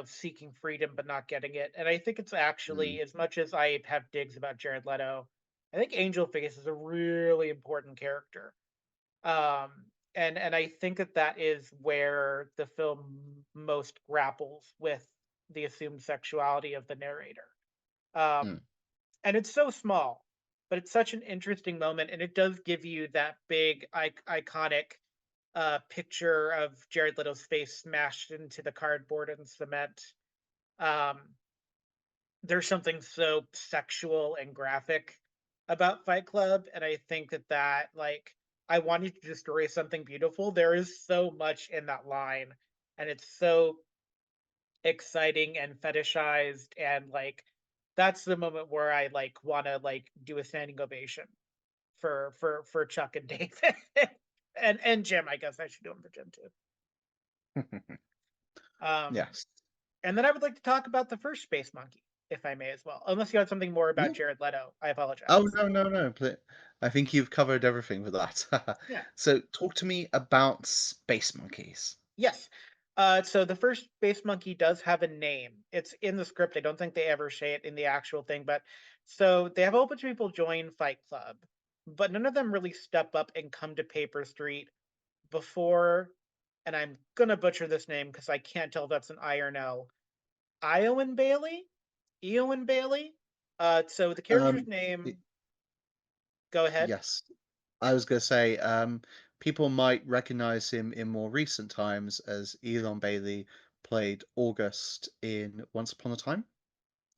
A: seeking freedom but not getting it. And I think it's
B: mm,
A: actually, as much as I have digs about Jared Leto, I think Angel Face is a really important character. Um, and I think that that is where the film most grapples with the assumed sexuality of the narrator.
B: mm,
A: Um, and it's so small, but it's such an interesting moment, and it does give you that big iconic picture of Jared Leto's face smashed into the cardboard and cement. Um, there's something so sexual and graphic about Fight Club, and I think that like I wanted to destroy something beautiful. There is so much in that line, and it's so exciting and fetishized, and like that's the moment where I like want to like do a standing ovation for Chuck and David and Jim. I guess I should do them for Jim too.
B: mm.
A: Um,
B: Yes.
A: and then I would like to talk about the first Space Monkey, if I may as well. Unless you had something more about
B: Yeah.
A: Jared Leto, I
B: Oh,
A: apologize.
B: no, no, no. I think you've covered everything with that.
A: Yeah.
B: So talk to me about Space Monkeys.
A: Yes. So the first Space Monkey does have a name. It's in the script. I don't think they ever say it in the actual thing, but so they have a whole bunch of people join Fight Club, but none of them really step up and come to Paper Street before, and I'm gonna butcher this name because I can't tell if that's an I or no. Iowan Bailey? Eowyn Bailey? So the character's
B: Um, y
A: name, go ahead.
B: yes. I was gonna say, people might recognize him in more recent times as Elon Bailey played August in Once Upon a Time.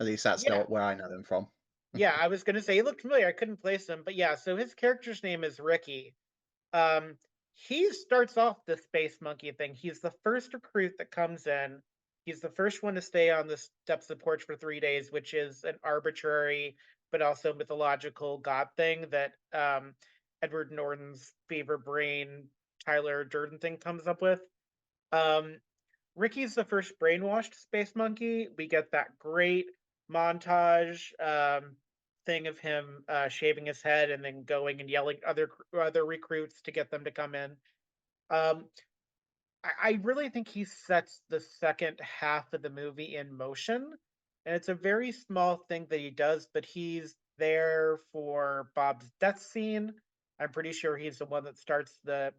B: At least that's
A: Yeah,
B: not where I know him from.
A: yeah, I was gonna say he looked familiar. I couldn't place him, but yeah, so his character's name is Ricky. Um, he starts off the space monkey thing. He's the first recruit that comes in. He's the first one to stay on the steps of the porch for 3 days, which is an arbitrary but also mythological god thing that Edward Norton's fever brain Tyler Durden thing comes up with. Um, Ricky's the first brainwashed space monkey. We get that great montage thing of him shaving his head and then going and yelling at other recruits to get them to come in. Um, I really think he sets the second half of the movie in motion, and it's a very small thing that he does, but he's there for Bob's death scene. I'm pretty sure he's the one that starts the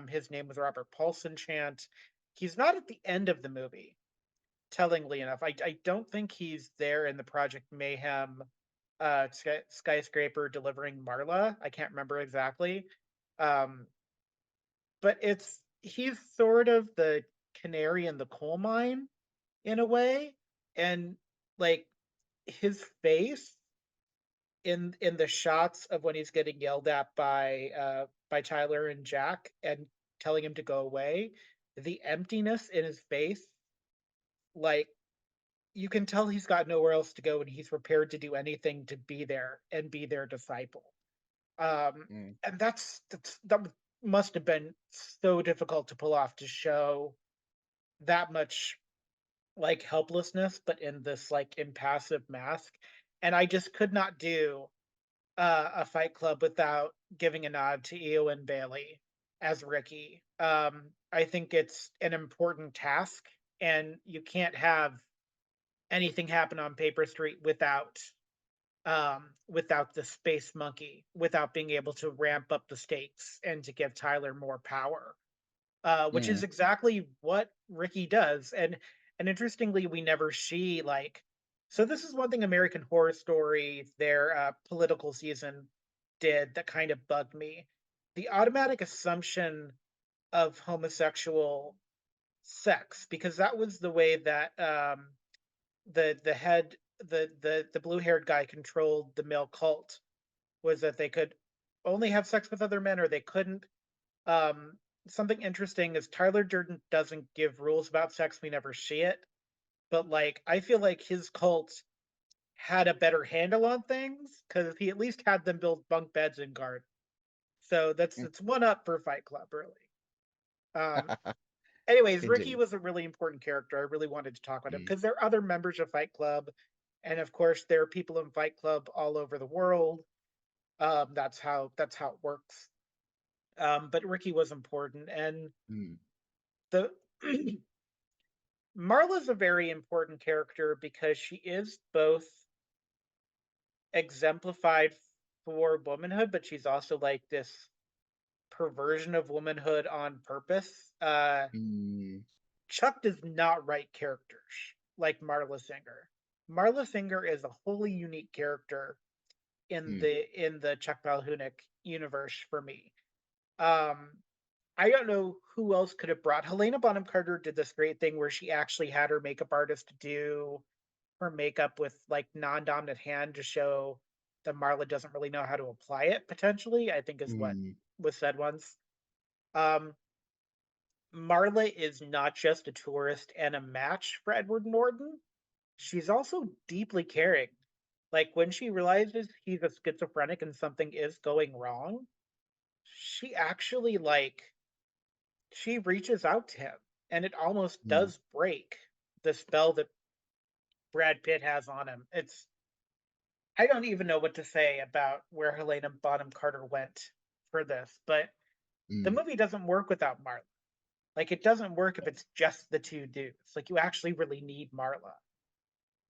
A: his name was Robert Paulson chant. He's not at the end of the movie, tellingly enough. I don't think he's there in the Project Mayhem skyscraper delivering Marla. I can't remember exactly. Um, but he's sort of the canary in the coal mine in a way. And like his face in the shots of when he's getting yelled at by Tyler and Jack and telling him to go away, the emptiness in his face, like you can tell he's got nowhere else to go and he's prepared to do anything to be there and be their disciple.
B: Mm,
A: And that must have been so difficult to pull off to show that much like helplessness, but in this like impassive mask. and I just could not do a Fight Club without giving a nod to Eowyn Bailey as Ricky. I think it's an important task, and you can't have anything happen on Paper Street without the space monkey, without being able to ramp up the stakes and to give Tyler more power, which is
B: Mm,
A: exactly what Ricky does. And interestingly, we never see like. So this is one thing American Horror Story, their political season, did that kind of bugged me. The automatic assumption of homosexual sex, because that was the way that the head the blue haired guy controlled the male cult, was that they could only have sex with other men or they couldn't. um Something interesting is Tyler Durden doesn't give rules about sex. We never see it, but like I feel like his cult had a better handle on things because he at least had them build bunk beds and guard. So that's
B: mm.
A: it's one up for Fight Club, really. um Anyways, Ricky
B: Indeed.
A: was a really important character. I really wanted to talk about him
B: Mm,
A: because there are other members of Fight Club, and of course, there are people in Fight Club all over the world. That's how it works. But Ricky was important, and
B: mm,
A: the Marla's a very important character because she is both exemplified for womanhood, but she's also like this perversion of womanhood on purpose.
B: mm,
A: Chuck does not write characters like Marla Singer. Marla Singer is a wholly unique character
B: mm,
A: in the Chuck Palahniuk universe for me. Um, I don't know who else could have brought. Helena Bonham Carter did this great thing where she actually had her makeup artist do her makeup with like non-dominant hand to show that Marla doesn't really know how to apply it. Potentially, I think is what
B: mm,
A: was said once. Um, Marla is not just a tourist and a match for Edward Norton. She's also deeply caring. Like when she realizes he's a schizophrenic and something is going wrong, she actually she reaches out to him, and it almost
B: mm.
A: does break the spell that Brad Pitt has on him. It's I don't even know what to say about where Helena Bonham Carter went for this, but the
B: Mm.
A: movie doesn't work without Marla. Like it doesn't work if it's just the two dudes. Like you actually really need Marla.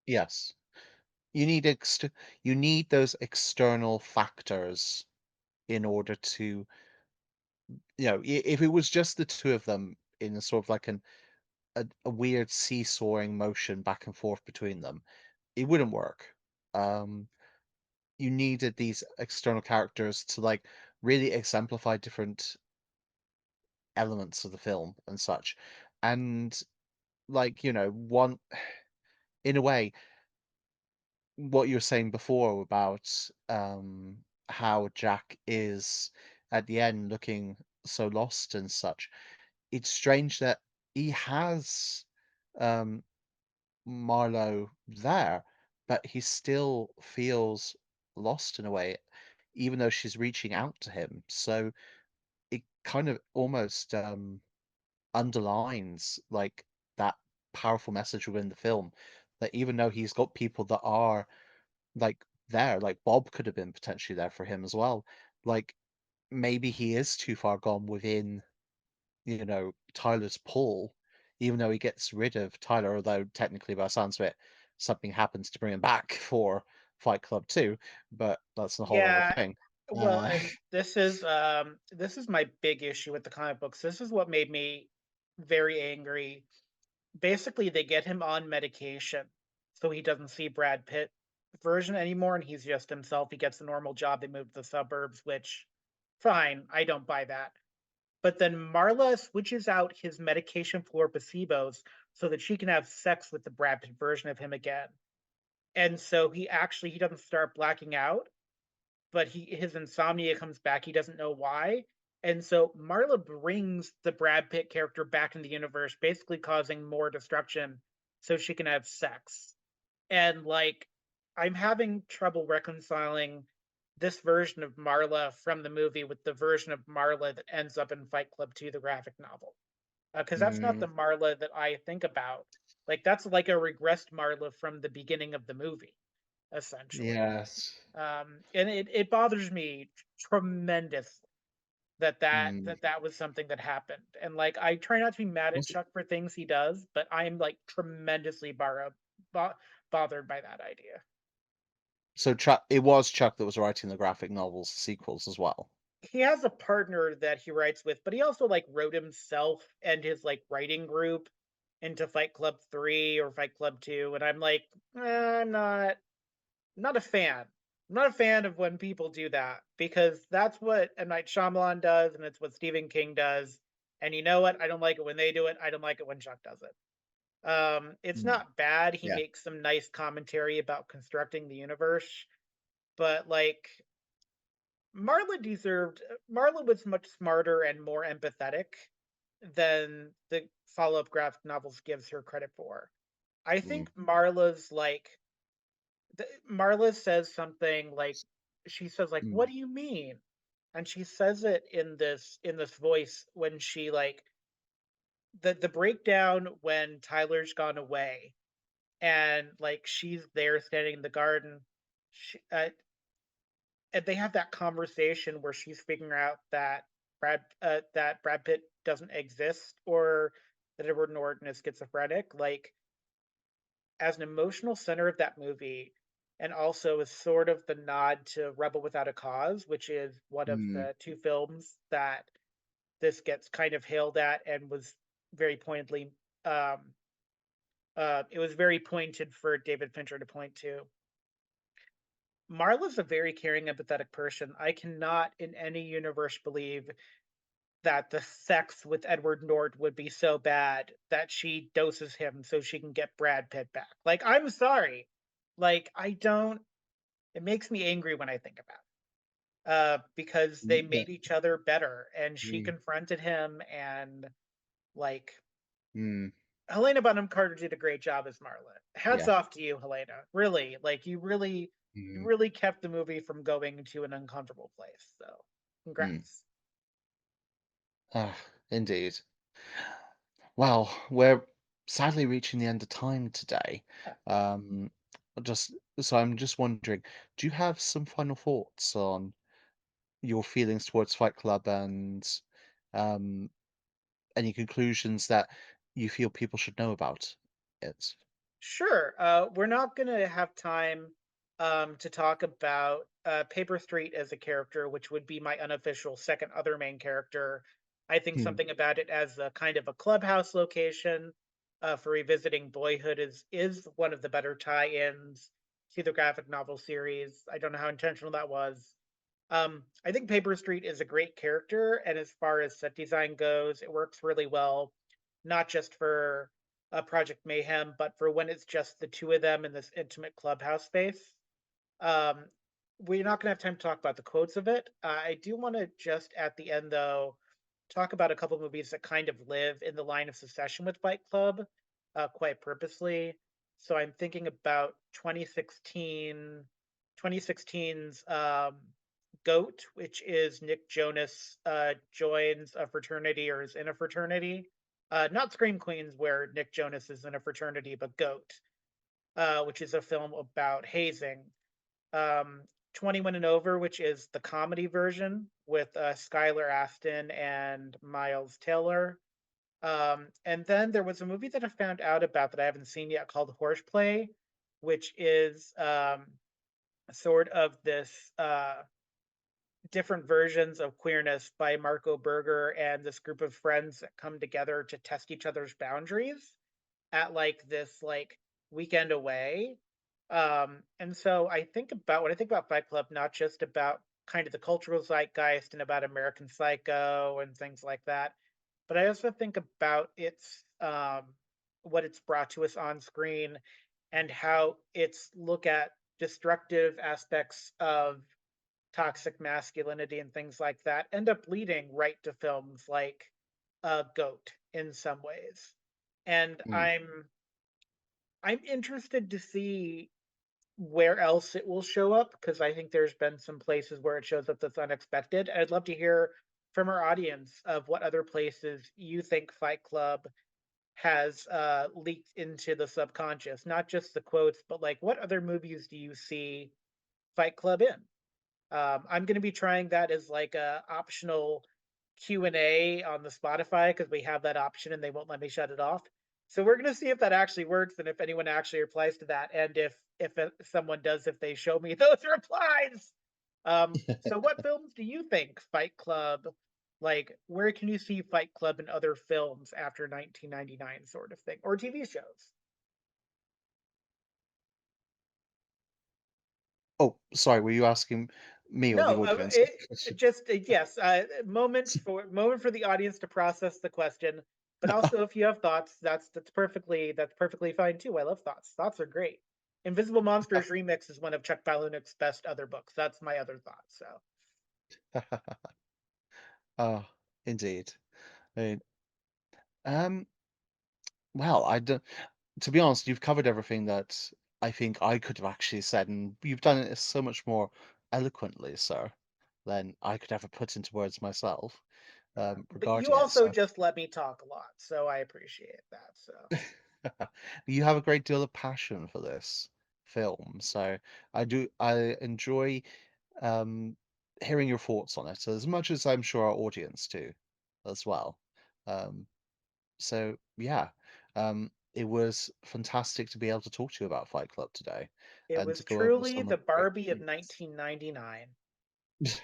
B: Yes. You need you need those external factors in order to, if it was just the two of them in a sort of like a weird seesawing motion back and forth between them, it wouldn't work. Um, you needed these external characters to like really exemplify different elements of the film and such. And like, one in a way, what you were saying before about how Jack is at the end looking so lost and such. It's strange that he has um Marlowe there, but he still feels lost in a way, even though she's reaching out to him. So it kind of almost underlines like that powerful message within the film that even though he's got people that are like there, like Bob could have been potentially there for him as well. Like maybe he is too far gone within, Tyler's pull, even though he gets rid of Tyler, although technically by the sounds of it, something happens to bring him back for Fight Club 2, but that's a whole other
A: Yeah.
B: thing.
A: Well,
B: Uh,
A: and this is my big issue with the comic books. This is what made me very angry. Basically, they get him on medication so he doesn't see Brad Pitt version anymore and he's just himself. He gets a normal job. They move to the suburbs, which fine, I don't buy that. But then Marla switches out his medication for placebos so that she can have sex with the Brad Pitt version of him again. And so he doesn't start blacking out, but his insomnia comes back. He doesn't know why. And so Marla brings the Brad Pitt character back in the universe, basically causing more destruction so she can have sex. And like I'm having trouble reconciling this version of Marla from the movie with the version of Marla that ends up in Fight Club 2, the graphic novel. Because that's not
B: mm,
A: the Marla that I think about. Like that's like a regressed Marla from the beginning of the movie. essentially.
B: Yes.
A: And it bothers me tremendously
B: Mm.
A: that was something that happened. And like I try not to be mad at
B: Was it
A: Chuck for things he does, but I'm like tremendously bo- bothered by that idea.
B: so Chuck it was Chuck that was writing the graphic novels sequels as well?
A: He has a partner that he writes with, but he also like wrote himself and his like writing group into Fight Club 3 or Fight Club 2, and I'm like, I'm not a fan. I'm not a fan of when people do that because that's what M. Night Shyamalan does, and it's what Stephen King does. And you know what? I don't like it when they do it. I don't like it when Chuck does it. It's
B: Mm.
A: not bad. He
B: Yeah.
A: makes some nice commentary about constructing the universe, but like Marla was much smarter and more empathetic than the follow-up graphic novels gives her credit for. I
B: Mm.
A: think Marla says something like she says like,
B: Mm.
A: "What do you mean?" And she says it in this voice when she like the breakdown when Tyler's gone away and like she's there standing in the garden. She, and they have that conversation where she's figuring out that Brad Pitt doesn't exist or that Edward Norton is schizophrenic. Like as an emotional center of that movie, and also as sort of the nod to Rebel Without a Cause, which is one of
B: Mm.
A: the two films that this gets kind of hailed at and was very pointedly um it was very pointed for David Fincher to point to. Marla's a very caring, empathetic person. I cannot in any universe believe that the sex with Edward Norton would be so bad that she doses him so she can get Brad Pitt back. Like, I'm sorry. Like, I don't it makes me angry when I think about it. Because they
B: Mm. Yeah.
A: made each other better and she
B: Mm.
A: confronted him and like
B: Mm.
A: Helena Bonham Carter did a great job as Marla. Hats
B: Yeah.
A: off to you, Helena. Really, like you
B: Mm.
A: really kept the movie from going to an uncomfortable place. So,
B: Mm.
A: congrats.
B: Ah, indeed. Well, we're sadly reaching the end of time today.
A: Yeah.
B: Um, just so I'm just wondering, do you have some final thoughts on your feelings towards Fight Club and um, any conclusions that you feel people should know about it?
A: Sure. We're not going to have time to talk about Paper Street as a character, which would be my unofficial second other main character. I think
B: Hmm.
A: something about it as a kind of a clubhouse location for revisiting Boyhood is one of the better tie-ins to the graphic novel series. I don't know how intentional that was. I think Paper Street is a great character, and as far as set design goes, it works really well, not just for Project Mayhem, but for when it's just the two of them in this intimate clubhouse space. Um, we're not going to have time to talk about the quotes of it. I do want to just at the end, though, talk about a couple movies that kind of live in the line of succession with Fight Club quite purposely. So I'm thinking about 2016's Goat, which is Nick Jonas joins a fraternity or is in a fraternity. Not Scream Queens, where Nick Jonas is in a fraternity, but Goat, which is a film about hazing. Um, 21 and Over, which is the comedy version with Skylar Astin and Miles Taylor. And then there was a movie that I found out about that I haven't seen yet called Horseplay, which is sort of this different versions of queerness by Marco Berger and this group of friends that come together to test each other's boundaries at like this like weekend away. And so I think about when I think about Fight Club, not just about kind of the cultural zeitgeist and about American Psycho and things like that, but I also think about its what it's brought to us on screen and how its look at destructive aspects of toxic masculinity and things like that end up leading right to films like Goat in some ways. And
B: Mm.
A: I'm interested to see where else it will show up because I think there's been some places where it shows up that's unexpected. I'd love to hear from our audience of what other places you think Fight Club has leaked into the subconscious, not just the quotes, but like what other movies do you see Fight Club in? I'm going to be trying that as like a optional Q&A on the Spotify because we have that option and they won't let me shut it off. So we're going to see if that actually works and if anyone actually replies to that, and if someone does, if they show me those replies. So what films do you think Fight Club, like where can you see Fight Club in other films after 1999 sort of thing, or TV shows?
B: Oh, sorry, were you asking me or the
A: No,
B: audience?
A: it just yes, moment for the audience to process the question. But also, if you have thoughts, that's perfectly fine too. I love thoughts. Thoughts are great. Invisible Monsters Remix is one of Chuck Palahniuk's best other books. That's my other thought. So
B: Oh, indeed. I mean, um, well, I don't, to be honest, you've covered everything that I think I could have actually said, and you've done it so much more eloquently, sir, than I could ever put into words myself,
A: but you
B: regarding it.
A: also
B: So
A: just let me talk a lot, so I appreciate that. So
B: you have a great deal of passion for this film, so I enjoy um, hearing your thoughts on it as much as I'm sure our audience do as well. Um, so yeah, it was fantastic to be able to talk to you about Fight Club today
A: it
B: and to
A: was
B: go over
A: truly
B: some
A: the
B: of the
A: Barbie of
B: great
A: 1999.
B: points.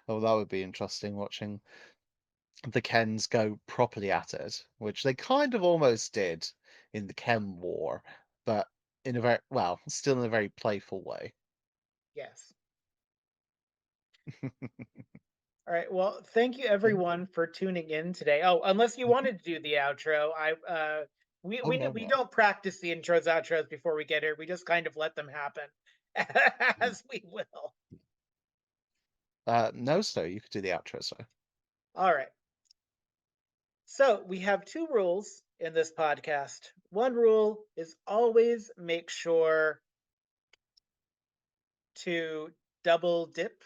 B: Oh, that would be interesting watching the Kens go properly at it, which they kind of almost did in the Ken War, but in a very, well, still in a very playful way.
A: Yes. All right. Well, thank you
B: Yeah.
A: everyone for tuning in today. Oh, unless you
B: Mhm.
A: wanted to do the outro, I
B: Oh no,
A: we
B: no.
A: don't practice the intros outros before we get here. We just kind of let them happen
B: Mhm.
A: as we will.
B: No, sir, you could do the outro, sir.
A: All right. So we have two rules in this podcast. One rule is always make sure to double dip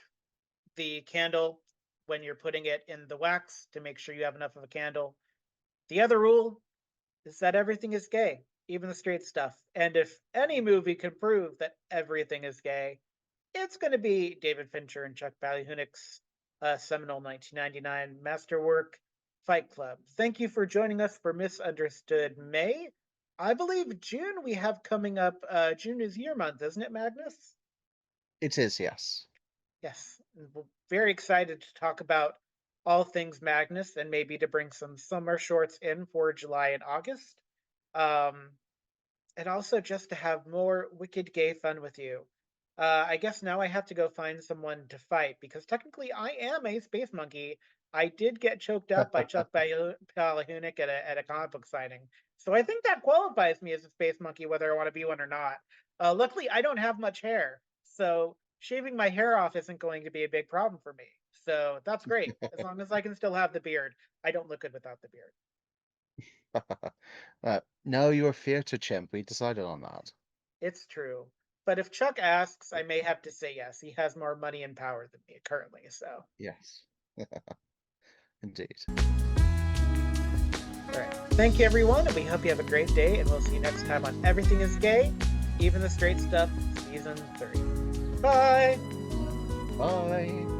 A: the candle when you're putting it in the wax to make sure you have enough of a candle. The other rule is that everything is gay, even the straight stuff. And if any movie can prove that everything is gay, it's going to be David Fincher and Chuck Palahniuk's seminal 1999 masterwork, Fight Club. Thank you for joining us for Misunderstood May. I believe June we have coming up. June is year month, isn't it, Magnus?
B: It is, yes.
A: Yes, and we're very excited to talk about all things Magnus and maybe to bring some summer shorts in for July and August. Um, and also just to have more wicked gay fun with you. I guess now I have to go find someone to fight because technically I am a space monkey. I did get choked up by Chuck Palahniuk at a comic book signing, so I think that qualifies me as a space monkey, whether I want to be one or not. Luckily, I don't have much hair, so shaving my hair off isn't going to be a big problem for me. So that's great as long as I can still have the beard. I don't look good without the beard.
B: No, you're a theatre chimp. We decided on that.
A: It's true. But if Chuck asks, I may have to say yes. He has more money and power than me currently. So,
B: Yes, indeed.
A: all right. Thank you, everyone. And we hope you have a great day. And we'll see you next time on Everything is Gay, Even the Straight Stuff, Season 3. Bye.
B: Bye.